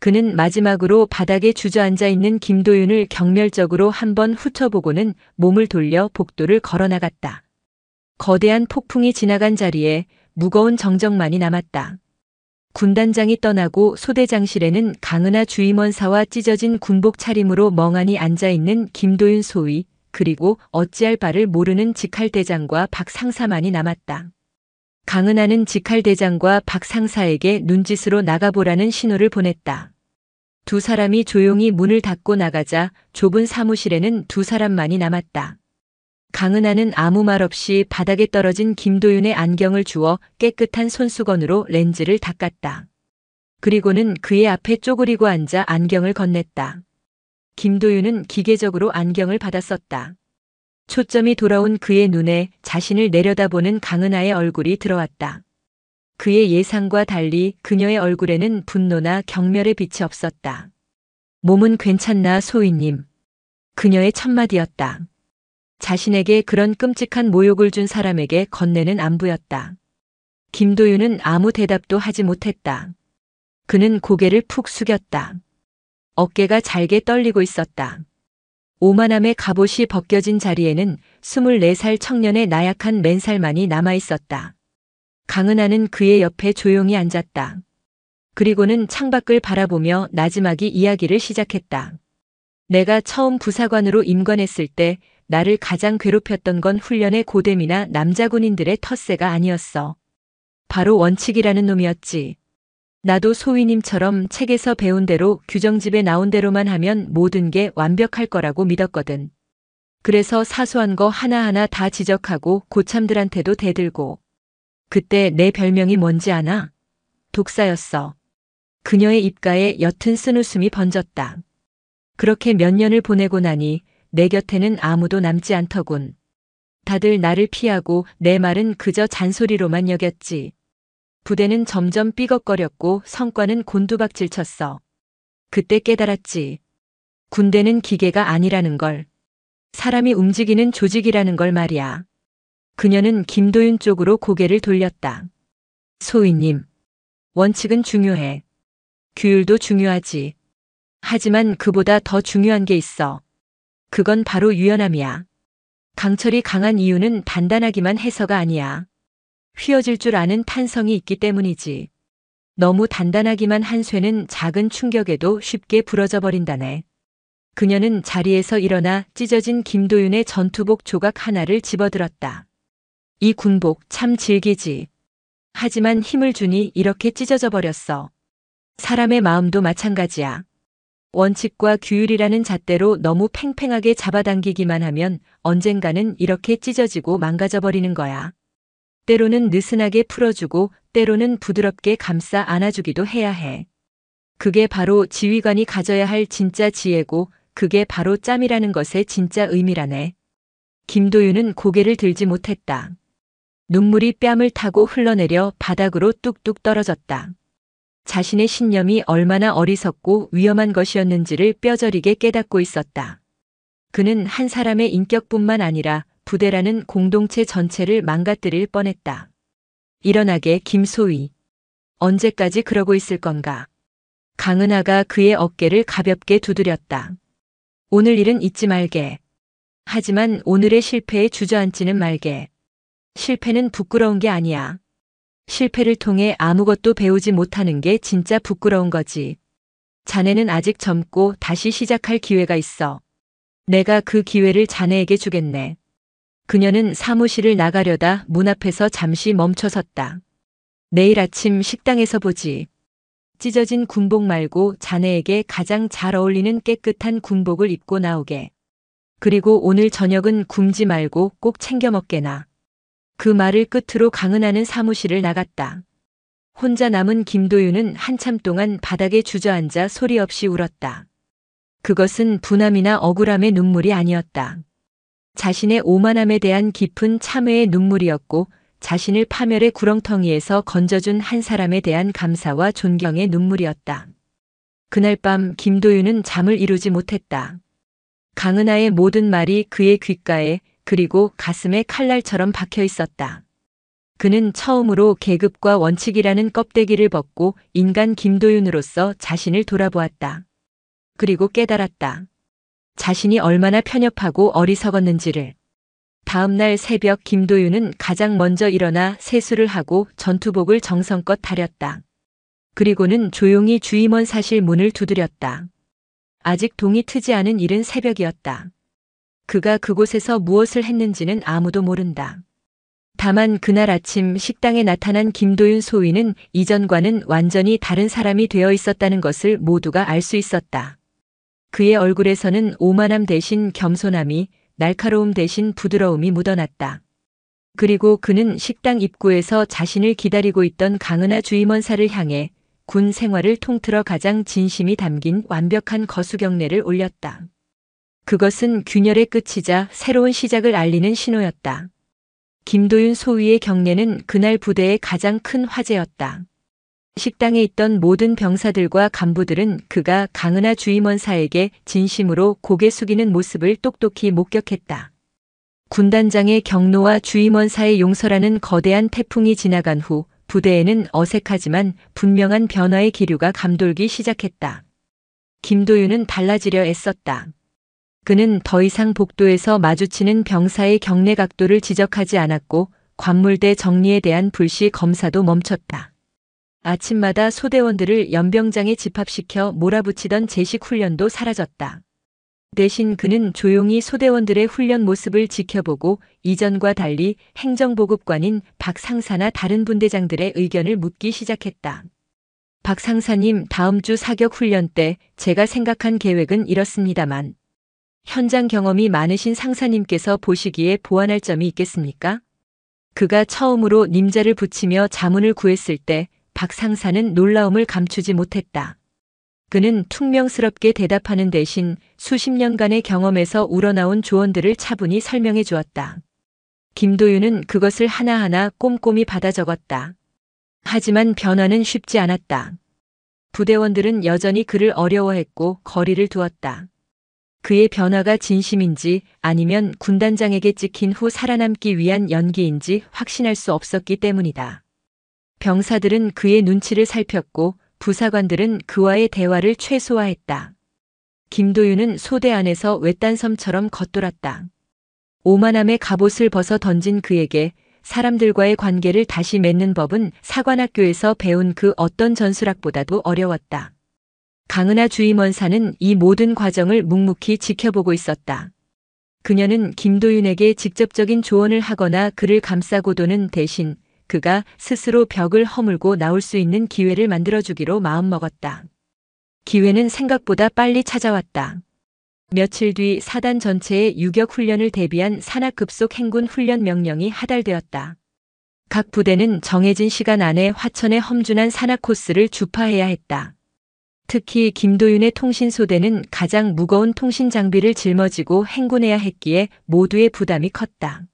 그는 마지막으로 바닥에 주저앉아 있는 김도윤을 경멸적으로 한번 훑어보고는 몸을 돌려 복도를 걸어나갔다. 거대한 폭풍이 지나간 자리에 무거운 정적만이 남았다. 군단장이 떠나고 소대장실에는 강은하 주임원사와 찢어진 군복 차림으로 멍하니 앉아있는 김도윤 소위, 그리고 어찌할 바를 모르는 직할대장과 박 상사만이 남았다. 강은하는 직할대장과 박 상사에게 눈짓으로 나가보라는 신호를 보냈다. 두 사람이 조용히 문을 닫고 나가자 좁은 사무실에는 두 사람만이 남았다. 강은하는 아무 말 없이 바닥에 떨어진 김도윤의 안경을 주워 깨끗한 손수건으로 렌즈를 닦았다. 그리고는 그의 앞에 쪼그리고 앉아 안경을 건넸다. 김도윤은 기계적으로 안경을 받았었다. 초점이 돌아온 그의 눈에 자신을 내려다보는 강은하의 얼굴이 들어왔다. 그의 예상과 달리 그녀의 얼굴에는 분노나 경멸의 빛이 없었다. 몸은 괜찮나, 소위님. 그녀의 첫마디였다. 자신에게 그런 끔찍한 모욕을 준 사람에게 건네는 안부였다. 김도윤은 아무 대답도 하지 못했다. 그는 고개를 푹 숙였다. 어깨가 잘게 떨리고 있었다. 오만함의 갑옷이 벗겨진 자리에는 24살 청년의 나약한 맨살만이 남아있었다. 강은하는 그의 옆에 조용히 앉았다. 그리고는 창밖을 바라보며 나지막이 이야기를 시작했다. 내가 처음 부사관으로 임관했을 때 나를 가장 괴롭혔던 건 훈련의 고됨이나 남자 군인들의 텃세가 아니었어. 바로 원칙이라는 놈이었지. 나도 소위님처럼 책에서 배운 대로 규정집에 나온 대로만 하면 모든 게 완벽할 거라고 믿었거든. 그래서 사소한 거 하나하나 다 지적하고 고참들한테도 대들고. 그때 내 별명이 뭔지 아나? 독사였어. 그녀의 입가에 옅은 쓴웃음이 번졌다. 그렇게 몇 년을 보내고 나니 내 곁에는 아무도 남지 않더군. 다들 나를 피하고 내 말은 그저 잔소리로만 여겼지. 부대는 점점 삐걱거렸고 성과는 곤두박질 쳤어. 그때 깨달았지. 군대는 기계가 아니라는 걸. 사람이 움직이는 조직이라는 걸 말이야. 그녀는 김도윤 쪽으로 고개를 돌렸다. 소위님, 원칙은 중요해. 규율도 중요하지. 하지만 그보다 더 중요한 게 있어. 그건 바로 유연함이야. 강철이 강한 이유는 단단하기만 해서가 아니야. 휘어질 줄 아는 탄성이 있기 때문이지. 너무 단단하기만 한 쇠는 작은 충격에도 쉽게 부러져 버린다네. 그녀는 자리에서 일어나 찢어진 김도윤의 전투복 조각 하나를 집어들었다. 이 군복 참 질기지. 하지만 힘을 주니 이렇게 찢어져 버렸어. 사람의 마음도 마찬가지야. 원칙과 규율이라는 잣대로 너무 팽팽하게 잡아당기기만 하면 언젠가는 이렇게 찢어지고 망가져 버리는 거야. 때로는 느슨하게 풀어주고 때로는 부드럽게 감싸 안아주기도 해야 해. 그게 바로 지휘관이 가져야 할 진짜 지혜고 그게 바로 짬이라는 것의 진짜 의미라네. 김도윤은 고개를 들지 못했다. 눈물이 뺨을 타고 흘러내려 바닥으로 뚝뚝 떨어졌다. 자신의 신념이 얼마나 어리석고 위험한 것이었는지를 뼈저리게 깨닫고 있었다. 그는 한 사람의 인격뿐만 아니라 부대라는 공동체 전체를 망가뜨릴 뻔했다. 일어나게 김소위. 언제까지 그러고 있을 건가? 강은하가 그의 어깨를 가볍게 두드렸다. 오늘 일은 잊지 말게. 하지만 오늘의 실패에 주저앉지는 말게. 실패는 부끄러운 게 아니야. 실패를 통해 아무것도 배우지 못하는 게 진짜 부끄러운 거지. 자네는 아직 젊고 다시 시작할 기회가 있어. 내가 그 기회를 자네에게 주겠네. 그녀는 사무실을 나가려다 문 앞에서 잠시 멈춰섰다. 내일 아침 식당에서 보지. 찢어진 군복 말고 자네에게 가장 잘 어울리는 깨끗한 군복을 입고 나오게. 그리고 오늘 저녁은 굶지 말고 꼭 챙겨 먹게나. 그 말을 끝으로 강은하는 사무실을 나갔다. 혼자 남은 김도윤은 한참 동안 바닥에 주저앉아 소리 없이 울었다. 그것은 분함이나 억울함의 눈물이 아니었다. 자신의 오만함에 대한 깊은 참회의 눈물이었고 자신을 파멸의 구렁텅이에서 건져준 한 사람에 대한 감사와 존경의 눈물이었다. 그날 밤 김도윤은 잠을 이루지 못했다. 강은하의 모든 말이 그의 귓가에 그리고 가슴에 칼날처럼 박혀 있었다. 그는 처음으로 계급과 원칙이라는 껍데기를 벗고 인간 김도윤으로서 자신을 돌아보았다. 그리고 깨달았다. 자신이 얼마나 편협하고 어리석었는지를. 다음 날 새벽 김도윤은 가장 먼저 일어나 세수를 하고 전투복을 정성껏 다렸다. 그리고는 조용히 주임원 사실 문을 두드렸다. 아직 동이 트지 않은 이른 새벽이었다. 그가 그곳에서 무엇을 했는지는 아무도 모른다. 다만 그날 아침 식당에 나타난 김도윤 소위는 이전과는 완전히 다른 사람이 되어 있었다는 것을 모두가 알 수 있었다. 그의 얼굴에서는 오만함 대신 겸손함이, 날카로움 대신 부드러움이 묻어났다. 그리고 그는 식당 입구에서 자신을 기다리고 있던 강은하 주임원사를 향해 군 생활을 통틀어 가장 진심이 담긴 완벽한 거수경례를 올렸다. 그것은 균열의 끝이자 새로운 시작을 알리는 신호였다. 김도윤 소위의 경례는 그날 부대의 가장 큰 화제였다. 식당에 있던 모든 병사들과 간부들은 그가 강은하 주임원사에게 진심으로 고개 숙이는 모습을 똑똑히 목격했다. 군단장의 경로와 주임원사의 용서라는 거대한 태풍이 지나간 후 부대에는 어색하지만 분명한 변화의 기류가 감돌기 시작했다. 김도윤은 달라지려 애썼다. 그는 더 이상 복도에서 마주치는 병사의 경내 각도를 지적하지 않았고 관물대 정리에 대한 불시 검사도 멈췄다. 아침마다 소대원들을 연병장에 집합시켜 몰아붙이던 제식 훈련도 사라졌다. 대신 그는 조용히 소대원들의 훈련 모습을 지켜보고 이전과 달리 행정보급관인 박 상사나 다른 분대장들의 의견을 묻기 시작했다. 박 상사님, 다음 주 사격 훈련 때 제가 생각한 계획은 이렇습니다만 현장 경험이 많으신 상사님께서 보시기에 보완할 점이 있겠습니까? 그가 처음으로 님자를 붙이며 자문을 구했을 때 박 상사는 놀라움을 감추지 못했다. 그는 퉁명스럽게 대답하는 대신 수십 년간의 경험에서 우러나온 조언들을 차분히 설명해 주었다. 김도윤은 그것을 하나하나 꼼꼼히 받아 적었다. 하지만 변화는 쉽지 않았다. 부대원들은 여전히 그를 어려워했고 거리를 두었다. 그의 변화가 진심인지 아니면 군단장에게 찍힌 후 살아남기 위한 연기인지 확신할 수 없었기 때문이다. 병사들은 그의 눈치를 살폈고 부사관들은 그와의 대화를 최소화했다. 김도윤은 소대 안에서 외딴섬처럼 겉돌았다. 오만함의 갑옷을 벗어 던진 그에게 사람들과의 관계를 다시 맺는 법은 사관학교에서 배운 그 어떤 전술학보다도 어려웠다. 강은하 주임원사는 이 모든 과정을 묵묵히 지켜보고 있었다. 그녀는 김도윤에게 직접적인 조언을 하거나 그를 감싸고 도는 대신 그가 스스로 벽을 허물고 나올 수 있는 기회를 만들어주기로 마음먹었다. 기회는 생각보다 빨리 찾아왔다. 며칠 뒤 사단 전체의 유격 훈련을 대비한 산악급속 행군 훈련 명령이 하달되었다. 각 부대는 정해진 시간 안에 화천의 험준한 산악 코스를 주파해야 했다. 특히 김도윤의 통신소대는 가장 무거운 통신 장비를 짊어지고 행군해야 했기에 모두의 부담이 컸다.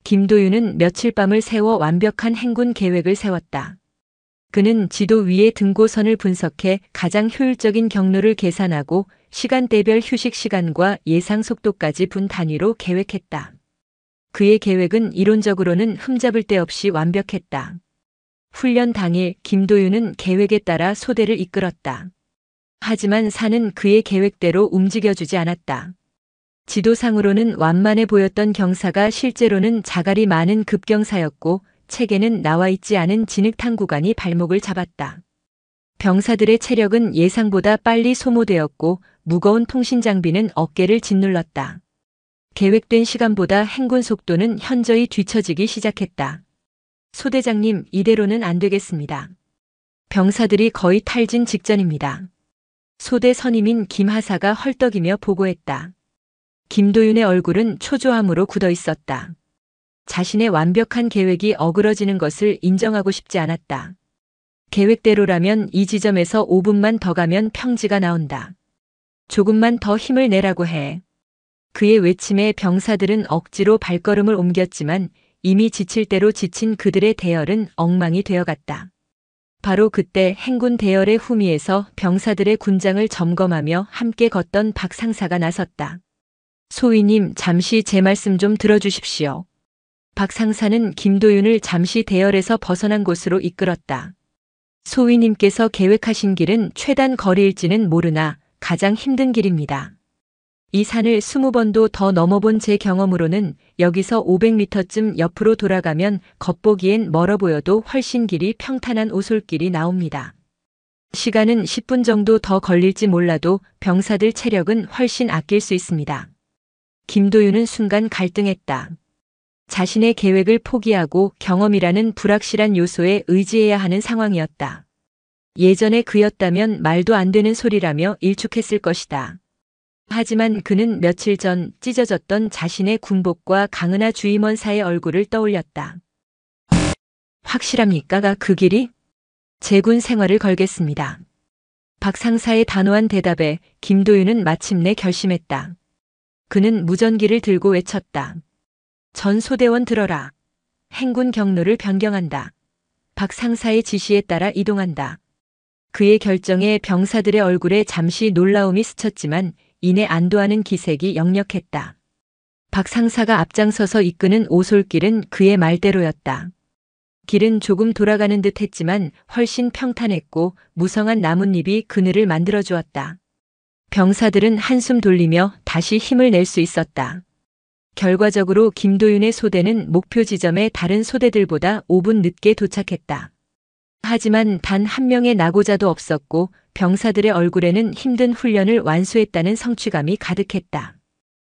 김도윤은 며칠 밤을 새워 완벽한 행군 계획을 세웠다. 그는 지도 위의 등고선을 분석해 가장 효율적인 경로를 계산하고 시간대별 휴식 시간과 예상 속도까지 분 단위로 계획했다. 그의 계획은 이론적으로는 흠잡을 데 없이 완벽했다. 훈련 당일 김도윤은 계획에 따라 소대를 이끌었다. 하지만 산은 그의 계획대로 움직여주지 않았다. 지도상으로는 완만해 보였던 경사가 실제로는 자갈이 많은 급경사였고 책에는 나와 있지 않은 진흙탕 구간이 발목을 잡았다. 병사들의 체력은 예상보다 빨리 소모되었고 무거운 통신 장비는 어깨를 짓눌렀다. 계획된 시간보다 행군 속도는 현저히 뒤처지기 시작했다. 소대장님, 이대로는 안 되겠습니다. 병사들이 거의 탈진 직전입니다. 소대 선임인 김하사가 헐떡이며 보고했다. 김도윤의 얼굴은 초조함으로 굳어 있었다. 자신의 완벽한 계획이 어그러지는 것을 인정하고 싶지 않았다. 계획대로라면 이 지점에서 5분만 더 가면 평지가 나온다. 조금만 더 힘을 내라고 해. 그의 외침에 병사들은 억지로 발걸음을 옮겼지만 이미 지칠 대로 지친 그들의 대열은 엉망이 되어갔다. 바로 그때 행군 대열의 후미에서 병사들의 군장을 점검하며 함께 걷던 박 상사가 나섰다. 소위님, 잠시 제 말씀 좀 들어주십시오. 박 상사는 김도윤을 잠시 대열에서 벗어난 곳으로 이끌었다. 소위님께서 계획하신 길은 최단 거리일지는 모르나 가장 힘든 길입니다. 이 산을 20번도 더 넘어본 제 경험으로는 여기서 500m쯤 옆으로 돌아가면 겉보기엔 멀어 보여도 훨씬 길이 평탄한 오솔길이 나옵니다. 시간은 10분 정도 더 걸릴지 몰라도 병사들 체력은 훨씬 아낄 수 있습니다. 김도윤은 순간 갈등했다. 자신의 계획을 포기하고 경험이라는 불확실한 요소에 의지해야 하는 상황이었다. 예전에 그였다면 말도 안 되는 소리라며 일축했을 것이다. 하지만 그는 며칠 전 찢어졌던 자신의 군복과 강은하 주임원사의 얼굴을 떠올렸다. 확실합니까? 그 길이? 제군 생활을 걸겠습니다. 박 상사의 단호한 대답에 김도윤은 마침내 결심했다. 그는 무전기를 들고 외쳤다. 전 소대원 들어라. 행군 경로를 변경한다. 박 상사의 지시에 따라 이동한다. 그의 결정에 병사들의 얼굴에 잠시 놀라움이 스쳤지만 이내 안도하는 기색이 역력했다. 박 상사가 앞장서서 이끄는 오솔길은 그의 말대로였다. 길은 조금 돌아가는 듯 했지만 훨씬 평탄했고 무성한 나뭇잎이 그늘을 만들어 주었다. 병사들은 한숨 돌리며 다시 힘을 낼 수 있었다. 결과적으로 김도윤의 소대는 목표 지점에 다른 소대들보다 5분 늦게 도착했다. 하지만 단 한 명의 낙오자도 없었고 병사들의 얼굴에는 힘든 훈련을 완수했다는 성취감이 가득했다.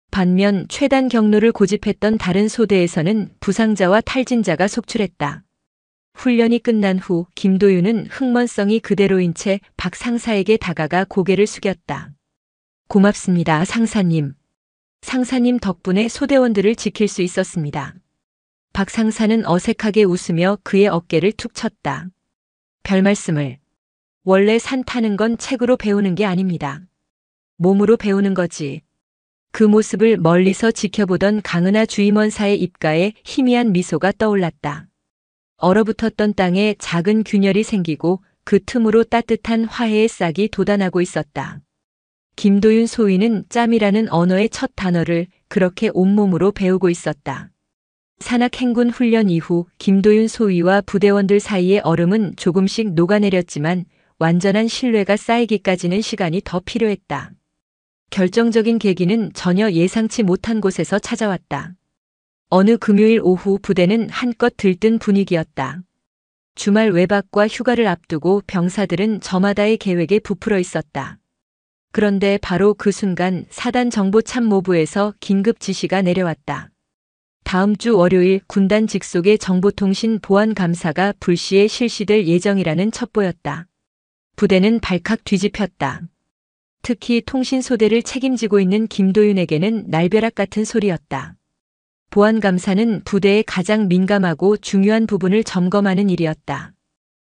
반면 최단 경로를 고집했던 다른 소대에서는 부상자와 탈진자가 속출했다. 훈련이 끝난 후 김도윤은 흥먼성이 그대로인 채 박 상사에게 다가가 고개를 숙였다. 고맙습니다, 상사님. 상사님 덕분에 소대원들을 지킬 수 있었습니다. 박 상사는 어색하게 웃으며 그의 어깨를 툭 쳤다. 별 말씀을. 원래 산 타는 건 책으로 배우는 게 아닙니다. 몸으로 배우는 거지. 그 모습을 멀리서 지켜보던 강은하 주임원사의 입가에 희미한 미소가 떠올랐다. 얼어붙었던 땅에 작은 균열이 생기고 그 틈으로 따뜻한 화해의 싹이 돋아나고 있었다. 김도윤 소위는 짬이라는 언어의 첫 단어를 그렇게 온몸으로 배우고 있었다. 산악행군 훈련 이후 김도윤 소위와 부대원들 사이의 얼음은 조금씩 녹아내렸지만 완전한 신뢰가 쌓이기까지는 시간이 더 필요했다. 결정적인 계기는 전혀 예상치 못한 곳에서 찾아왔다. 어느 금요일 오후 부대는 한껏 들뜬 분위기였다. 주말 외박과 휴가를 앞두고 병사들은 저마다의 계획에 부풀어 있었다. 그런데 바로 그 순간 사단 정보참모부에서 긴급 지시가 내려왔다. 다음 주 월요일 군단 직속의 정보통신 보안 감사가 불시에 실시될 예정이라는 첩보였다. 부대는 발칵 뒤집혔다. 특히 통신소대를 책임지고 있는 김도윤에게는 날벼락 같은 소리였다. 보안 감사는 부대의 가장 민감하고 중요한 부분을 점검하는 일이었다.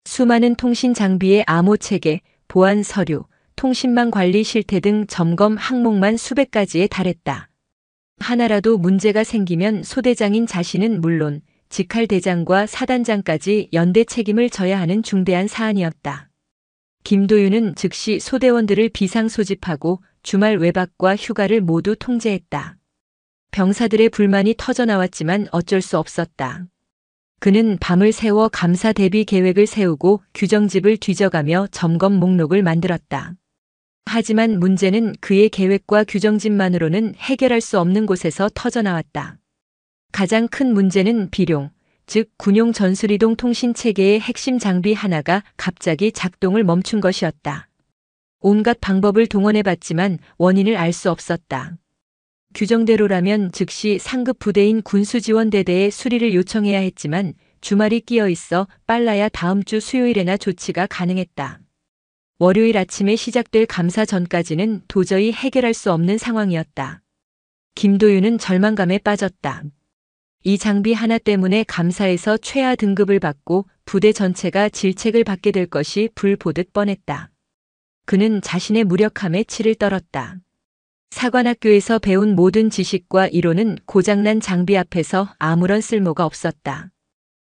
수많은 통신 장비의 암호 체계, 보안 서류, 통신망 관리 실태 등 점검 항목만 수백 가지에 달했다. 하나라도 문제가 생기면 소대장인 자신은 물론 직할대장과 사단장까지 연대 책임을 져야 하는 중대한 사안이었다. 김도윤은 즉시 소대원들을 비상 소집하고 주말 외박과 휴가를 모두 통제했다. 병사들의 불만이 터져나왔지만 어쩔 수 없었다. 그는 밤을 새워 감사 대비 계획을 세우고 규정집을 뒤져가며 점검 목록을 만들었다. 하지만 문제는 그의 계획과 규정집만으로는 해결할 수 없는 곳에서 터져나왔다. 가장 큰 문제는 비룡, 즉 군용 전술이동 통신체계의 핵심 장비 하나가 갑자기 작동을 멈춘 것이었다. 온갖 방법을 동원해봤지만 원인을 알 수 없었다. 규정대로라면 즉시 상급 부대인 군수지원대대에 수리를 요청해야 했지만 주말이 끼어 있어 빨라야 다음 주 수요일에나 조치가 가능했다. 월요일 아침에 시작될 감사 전까지는 도저히 해결할 수 없는 상황이었다. 김도윤은 절망감에 빠졌다. 이 장비 하나 때문에 감사에서 최하 등급을 받고 부대 전체가 질책을 받게 될 것이 불보듯 뻔했다. 그는 자신의 무력함에 치를 떨었다. 사관학교에서 배운 모든 지식과 이론은 고장난 장비 앞에서 아무런 쓸모가 없었다.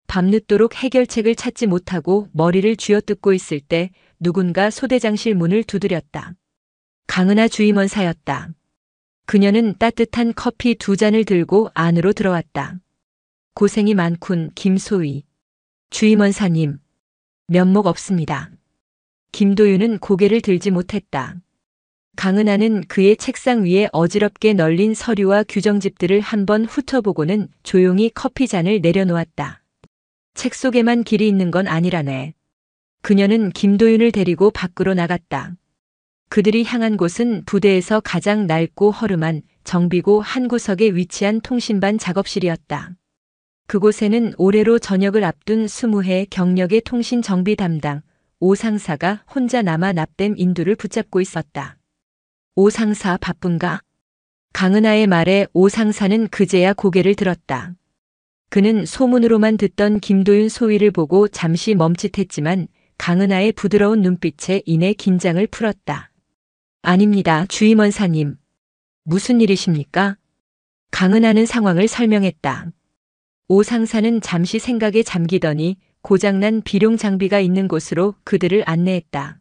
밤늦도록 해결책을 찾지 못하고 머리를 쥐어뜯고 있을 때 누군가 소대장실 문을 두드렸다. 강은하 주임원사였다. 그녀는 따뜻한 커피 2잔을 들고 안으로 들어왔다. 고생이 많군, 김소위. 주임원사님. 면목 없습니다. 김도윤은 고개를 들지 못했다. 강은하는 그의 책상 위에 어지럽게 널린 서류와 규정집들을 한번 훑어보고는 조용히 커피잔을 내려놓았다. 책 속에만 길이 있는 건 아니라네. 그녀는 김도윤을 데리고 밖으로 나갔다. 그들이 향한 곳은 부대에서 가장 낡고 허름한 정비고 한 구석에 위치한 통신반 작업실이었다. 그곳에는 올해로 전역을 앞둔 20해 경력의 통신 정비 담당 오 상사가 혼자 남아 납땜 인두를 붙잡고 있었다. 오 상사 바쁜가? 강은하의 말에 오 상사는 그제야 고개를 들었다. 그는 소문으로만 듣던 김도윤 소위를 보고 잠시 멈칫했지만 강은하의 부드러운 눈빛에 이내 긴장을 풀었다. 아닙니다, 주임원사님. 무슨 일이십니까? 강은하는 상황을 설명했다. 오 상사는 잠시 생각에 잠기더니 고장난 비룡 장비가 있는 곳으로 그들을 안내했다.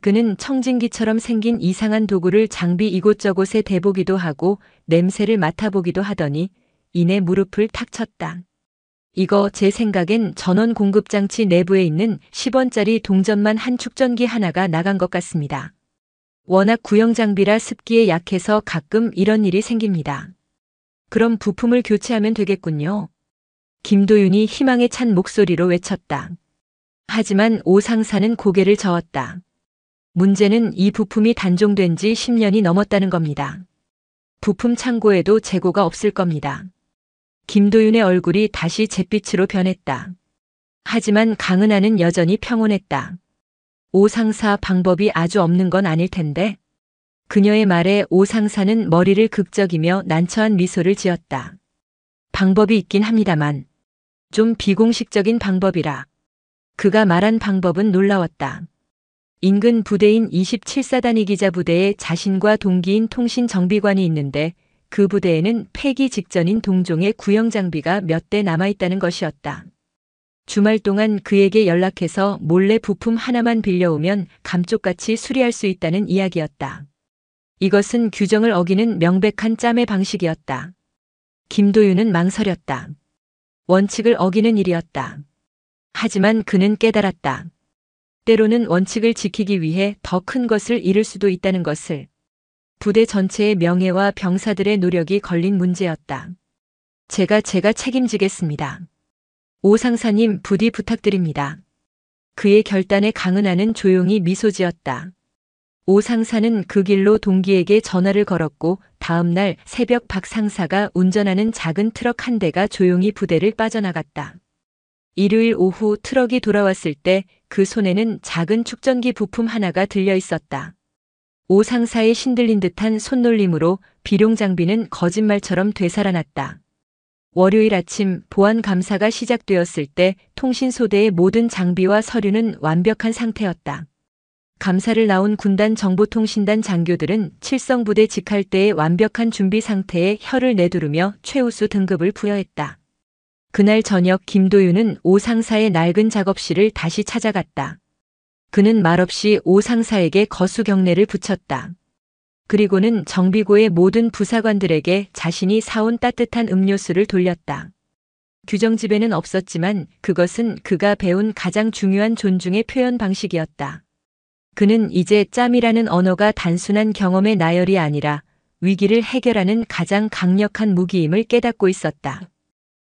그는 청진기처럼 생긴 이상한 도구를 장비 이곳저곳에 대보기도 하고 냄새를 맡아보기도 하더니 이내 무릎을 탁 쳤다. 이거 제 생각엔 전원 공급장치 내부에 있는 10원짜리 동전만 한 축전기 하나가 나간 것 같습니다. 워낙 구형 장비라 습기에 약해서 가끔 이런 일이 생깁니다. 그럼 부품을 교체하면 되겠군요. 김도윤이 희망에 찬 목소리로 외쳤다. 하지만 오 상사는 고개를 저었다. 문제는 이 부품이 단종된 지 10년이 넘었다는 겁니다. 부품 창고에도 재고가 없을 겁니다. 김도윤의 얼굴이 다시 잿빛으로 변했다. 하지만 강은하는 여전히 평온했다. 오 상사 방법이 아주 없는 건 아닐 텐데. 그녀의 말에 오 상사는 머리를 극적이며 난처한 미소를 지었다. 방법이 있긴 합니다만 좀 비공식적인 방법이라. 그가 말한 방법은 놀라웠다. 인근 부대인 27사단 이기자 부대에 자신과 동기인 통신정비관이 있는데 그 부대에는 폐기 직전인 동종의 구형 장비가 몇 대 남아있다는 것이었다. 주말 동안 그에게 연락해서 몰래 부품 하나만 빌려오면 감쪽같이 수리할 수 있다는 이야기였다. 이것은 규정을 어기는 명백한 짬의 방식이었다. 김도윤은 망설였다. 원칙을 어기는 일이었다. 하지만 그는 깨달았다. 때로는 원칙을 지키기 위해 더 큰 것을 잃을 수도 있다는 것을. 부대 전체의 명예와 병사들의 노력이 걸린 문제였다. 제가 책임지겠습니다. 오 상사님 부디 부탁드립니다. 그의 결단에 강은하는 조용히 미소 지었다. 오 상사는 그 길로 동기에게 전화를 걸었고 다음 날 새벽 박 상사가 운전하는 작은 트럭 한 대가 조용히 부대를 빠져나갔다. 일요일 오후 트럭이 돌아왔을 때 그 손에는 작은 축전기 부품 하나가 들려 있었다. 오 상사의 신들린 듯한 손놀림으로 비룡 장비는 거짓말처럼 되살아났다. 월요일 아침 보안 감사가 시작되었을 때 통신소대의 모든 장비와 서류는 완벽한 상태였다. 감사를 나온 군단 정보통신단 장교들은 칠성부대 직할 때의 완벽한 준비 상태에 혀를 내두르며 최우수 등급을 부여했다. 그날 저녁 김도윤은 오 상사의 낡은 작업실을 다시 찾아갔다. 그는 말없이 오 상사에게 거수 경례를 붙였다. 그리고는 정비고의 모든 부사관들에게 자신이 사온 따뜻한 음료수를 돌렸다. 규정집에는 없었지만 그것은 그가 배운 가장 중요한 존중의 표현 방식이었다. 그는 이제 짬이라는 언어가 단순한 경험의 나열이 아니라 위기를 해결하는 가장 강력한 무기임을 깨닫고 있었다.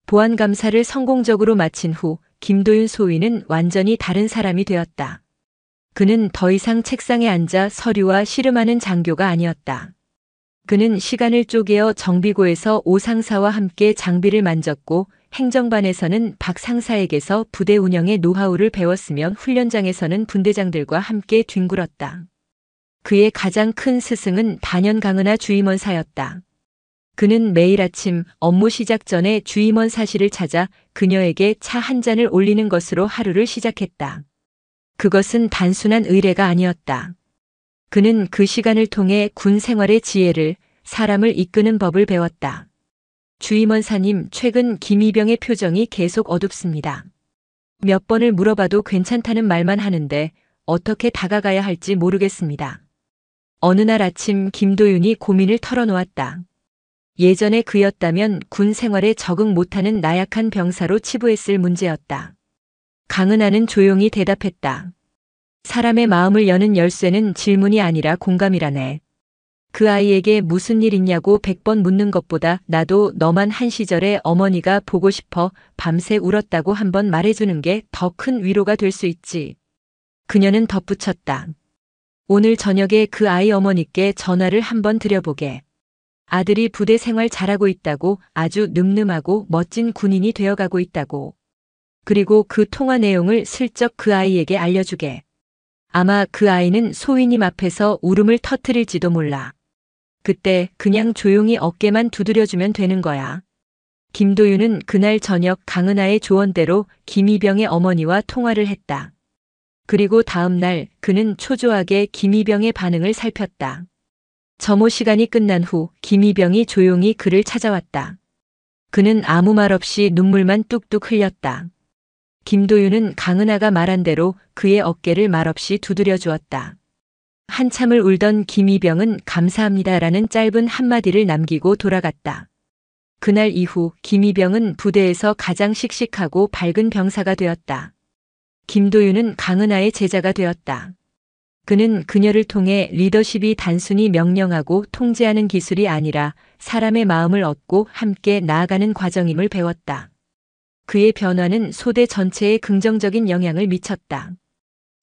보안 감사를 성공적으로 마친 후 김도윤 소위는 완전히 다른 사람이 되었다. 그는 더 이상 책상에 앉아 서류와 씨름하는 장교가 아니었다. 그는 시간을 쪼개어 정비고에서 오 상사와 함께 장비를 만졌고 행정반에서는 박 상사에게서 부대 운영의 노하우를 배웠으며 훈련장에서는 분대장들과 함께 뒹굴었다. 그의 가장 큰 스승은 단연 강은하 주임원사였다. 그는 매일 아침 업무 시작 전에 주임원 사실을 찾아 그녀에게 차 한 잔을 올리는 것으로 하루를 시작했다. 그것은 단순한 의뢰가 아니었다. 그는 그 시간을 통해 군 생활의 지혜를, 사람을 이끄는 법을 배웠다. 주임원사님, 최근 김이병의 표정이 계속 어둡습니다. 몇 번을 물어봐도 괜찮다는 말만 하는데 어떻게 다가가야 할지 모르겠습니다. 어느 날 아침 김도윤이 고민을 털어놓았다. 예전에 그였다면 군 생활에 적응 못하는 나약한 병사로 치부했을 문제였다. 강은하는 조용히 대답했다. 사람의 마음을 여는 열쇠는 질문이 아니라 공감이라네. 그 아이에게 무슨 일 있냐고 100번 묻는 것보다 나도 너만 한 시절에 어머니가 보고 싶어 밤새 울었다고 한번 말해주는 게 더 큰 위로가 될 수 있지. 그녀는 덧붙였다. 오늘 저녁에 그 아이 어머니께 전화를 한번 드려보게. 아들이 부대 생활 잘하고 있다고, 아주 늠름하고 멋진 군인이 되어가고 있다고. 그리고 그 통화 내용을 슬쩍 그 아이에게 알려주게. 아마 그 아이는 소위님 앞에서 울음을 터뜨릴지도 몰라. 그때 그냥 조용히 어깨만 두드려주면 되는 거야. 김도윤은 그날 저녁 강은하의 조언대로 김이병의 어머니와 통화를 했다. 그리고 다음 날 그는 초조하게 김이병의 반응을 살폈다. 점호 시간이 끝난 후 김이병이 조용히 그를 찾아왔다. 그는 아무 말 없이 눈물만 뚝뚝 흘렸다. 김도윤은 강은하가 말한 대로 그의 어깨를 말없이 두드려 주었다. 한참을 울던 김이병은 감사합니다라는 짧은 한마디를 남기고 돌아갔다. 그날 이후 김이병은 부대에서 가장 씩씩하고 밝은 병사가 되었다. 김도윤은 강은하의 제자가 되었다. 그는 그녀를 통해 리더십이 단순히 명령하고 통제하는 기술이 아니라 사람의 마음을 얻고 함께 나아가는 과정임을 배웠다. 그의 변화는 소대 전체에 긍정적인 영향을 미쳤다.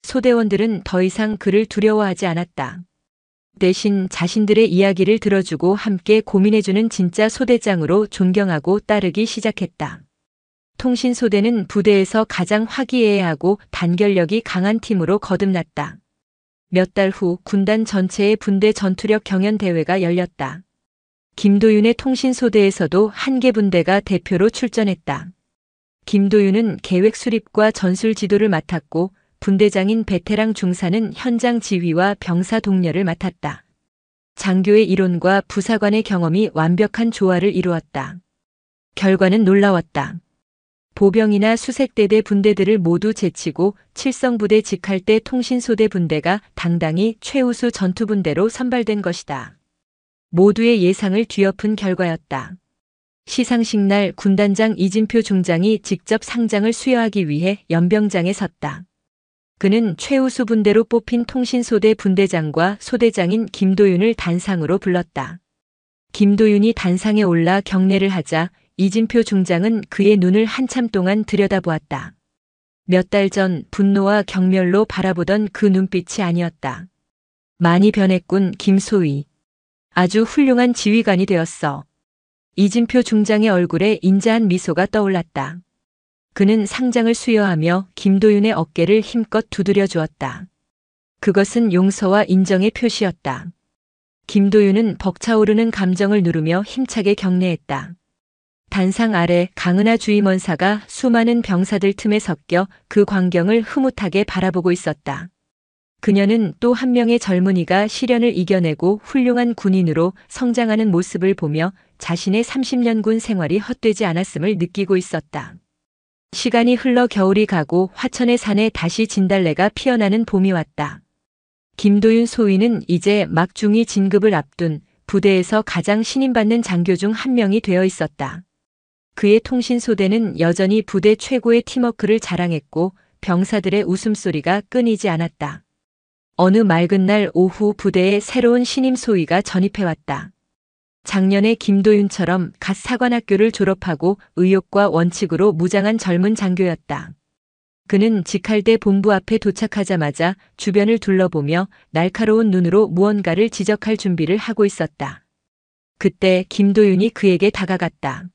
소대원들은 더 이상 그를 두려워하지 않았다. 대신 자신들의 이야기를 들어주고 함께 고민해주는 진짜 소대장으로 존경하고 따르기 시작했다. 통신소대는 부대에서 가장 화기애애하고 단결력이 강한 팀으로 거듭났다. 몇 달 후 군단 전체의 분대 전투력 경연 대회가 열렸다. 김도윤의 통신소대에서도 한 개 분대가 대표로 출전했다. 김도윤은 계획 수립과 전술 지도를 맡았고 분대장인 베테랑 중사는 현장 지휘와 병사 동료를 맡았다. 장교의 이론과 부사관의 경험이 완벽한 조화를 이루었다. 결과는 놀라웠다. 보병이나 수색대대 분대들을 모두 제치고 칠성부대 직할대 통신소대 분대가 당당히 최우수 전투분대로 선발된 것이다. 모두의 예상을 뒤엎은 결과였다. 시상식 날 군단장 이진표 중장이 직접 상장을 수여하기 위해 연병장에 섰다. 그는 최우수 분대로 뽑힌 통신소대 분대장과 소대장인 김도윤을 단상으로 불렀다. 김도윤이 단상에 올라 경례를 하자 이진표 중장은 그의 눈을 한참 동안 들여다보았다. 몇 달 전 분노와 경멸로 바라보던 그 눈빛이 아니었다. 많이 변했군, 김소위. 아주 훌륭한 지휘관이 되었어. 이진표 중장의 얼굴에 인자한 미소가 떠올랐다. 그는 상장을 수여하며 김도윤의 어깨를 힘껏 두드려 주었다. 그것은 용서와 인정의 표시였다. 김도윤은 벅차오르는 감정을 누르며 힘차게 경례했다. 단상 아래 강은하 주임원사가 수많은 병사들 틈에 섞여 그 광경을 흐뭇하게 바라보고 있었다. 그녀는 또 한 명의 젊은이가 시련을 이겨내고 훌륭한 군인으로 성장하는 모습을 보며 자신의 30년 군 생활이 헛되지 않았음을 느끼고 있었다. 시간이 흘러 겨울이 가고 화천의 산에 다시 진달래가 피어나는 봄이 왔다. 김도윤 소위는 이제 막중위 진급을 앞둔 부대에서 가장 신임받는 장교 중 한 명이 되어 있었다. 그의 통신소대는 여전히 부대 최고의 팀워크를 자랑했고 병사들의 웃음소리가 끊이지 않았다. 어느 맑은 날 오후 부대에 새로운 신임 소위가 전입해왔다. 작년에 김도윤처럼 갓 사관학교를 졸업하고 의욕과 원칙으로 무장한 젊은 장교였다. 그는 직할대 본부 앞에 도착하자마자 주변을 둘러보며 날카로운 눈으로 무언가를 지적할 준비를 하고 있었다. 그때 김도윤이 그에게 다가갔다.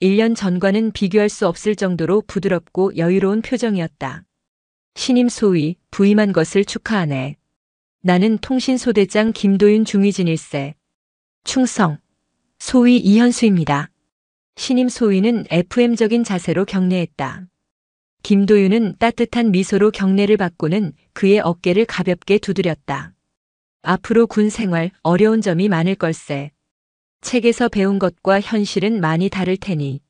1년 전과는 비교할 수 없을 정도로 부드럽고 여유로운 표정이었다. 신임 소위, 부임한 것을 축하하네. 나는 통신소대장 김도윤 중위진일세. 충성. 소위 이현수입니다. 신임 소위는 FM적인 자세로 경례했다. 김도윤은 따뜻한 미소로 경례를 받고는 그의 어깨를 가볍게 두드렸다. 앞으로 군 생활 어려운 점이 많을 걸세. 책에서 배운 것과 현실은 많이 다를 테니.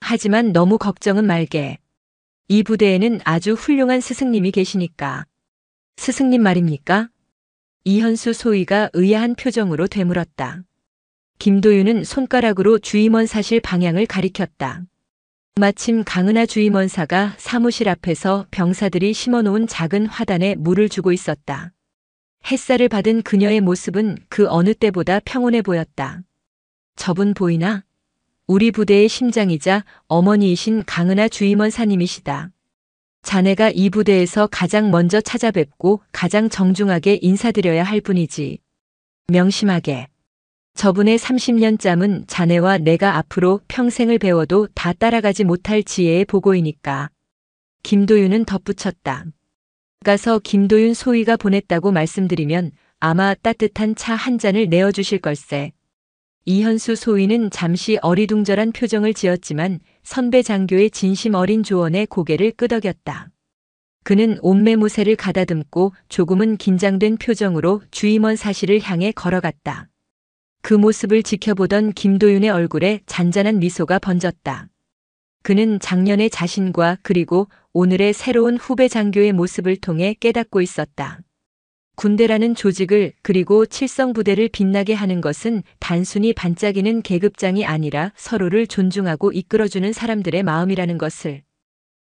하지만 너무 걱정은 말게. 이 부대에는 아주 훌륭한 스승님이 계시니까. 스승님 말입니까? 이현수 소위가 의아한 표정으로 되물었다. 김도윤은 손가락으로 주임원 사실 방향을 가리켰다. 마침 강은하 주임원사가 사무실 앞에서 병사들이 심어놓은 작은 화단에 물을 주고 있었다. 햇살을 받은 그녀의 모습은 그 어느 때보다 평온해 보였다. 저분 보이나? 우리 부대의 심장이자 어머니이신 강은하 주임원사님이시다. 자네가 이 부대에서 가장 먼저 찾아뵙고 가장 정중하게 인사드려야 할 분이지. 명심하게. 저분의 30년 짬은 자네와 내가 앞으로 평생을 배워도 다 따라가지 못할 지혜의 보고이니까. 김도윤은 덧붙였다. 가서 김도윤 소위가 보냈다고 말씀드리면 아마 따뜻한 차 한 잔을 내어주실 걸세. 이현수 소위는 잠시 어리둥절한 표정을 지었지만 선배 장교의 진심 어린 조언에 고개를 끄덕였다. 그는 옷매무새를 가다듬고 조금은 긴장된 표정으로 주임원 사실을 향해 걸어갔다. 그 모습을 지켜보던 김도윤의 얼굴에 잔잔한 미소가 번졌다. 그는 작년의 자신과 그리고 오늘의 새로운 후배 장교의 모습을 통해 깨닫고 있었다. 군대라는 조직을 그리고 칠성부대를 빛나게 하는 것은 단순히 반짝이는 계급장이 아니라 서로를 존중하고 이끌어주는 사람들의 마음이라는 것을.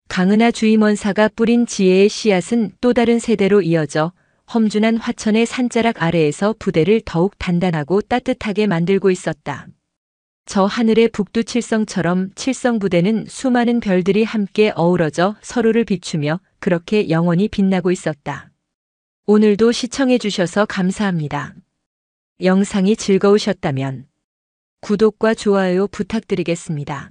강은하 주임원사가 뿌린 지혜의 씨앗은 또 다른 세대로 이어져 험준한 화천의 산자락 아래에서 부대를 더욱 단단하고 따뜻하게 만들고 있었다. 저 하늘의 북두칠성처럼 칠성부대는 수많은 별들이 함께 어우러져 서로를 비추며 그렇게 영원히 빛나고 있었다. 오늘도 시청해 주셔서 감사합니다. 영상이 즐거우셨다면 구독과 좋아요 부탁드리겠습니다.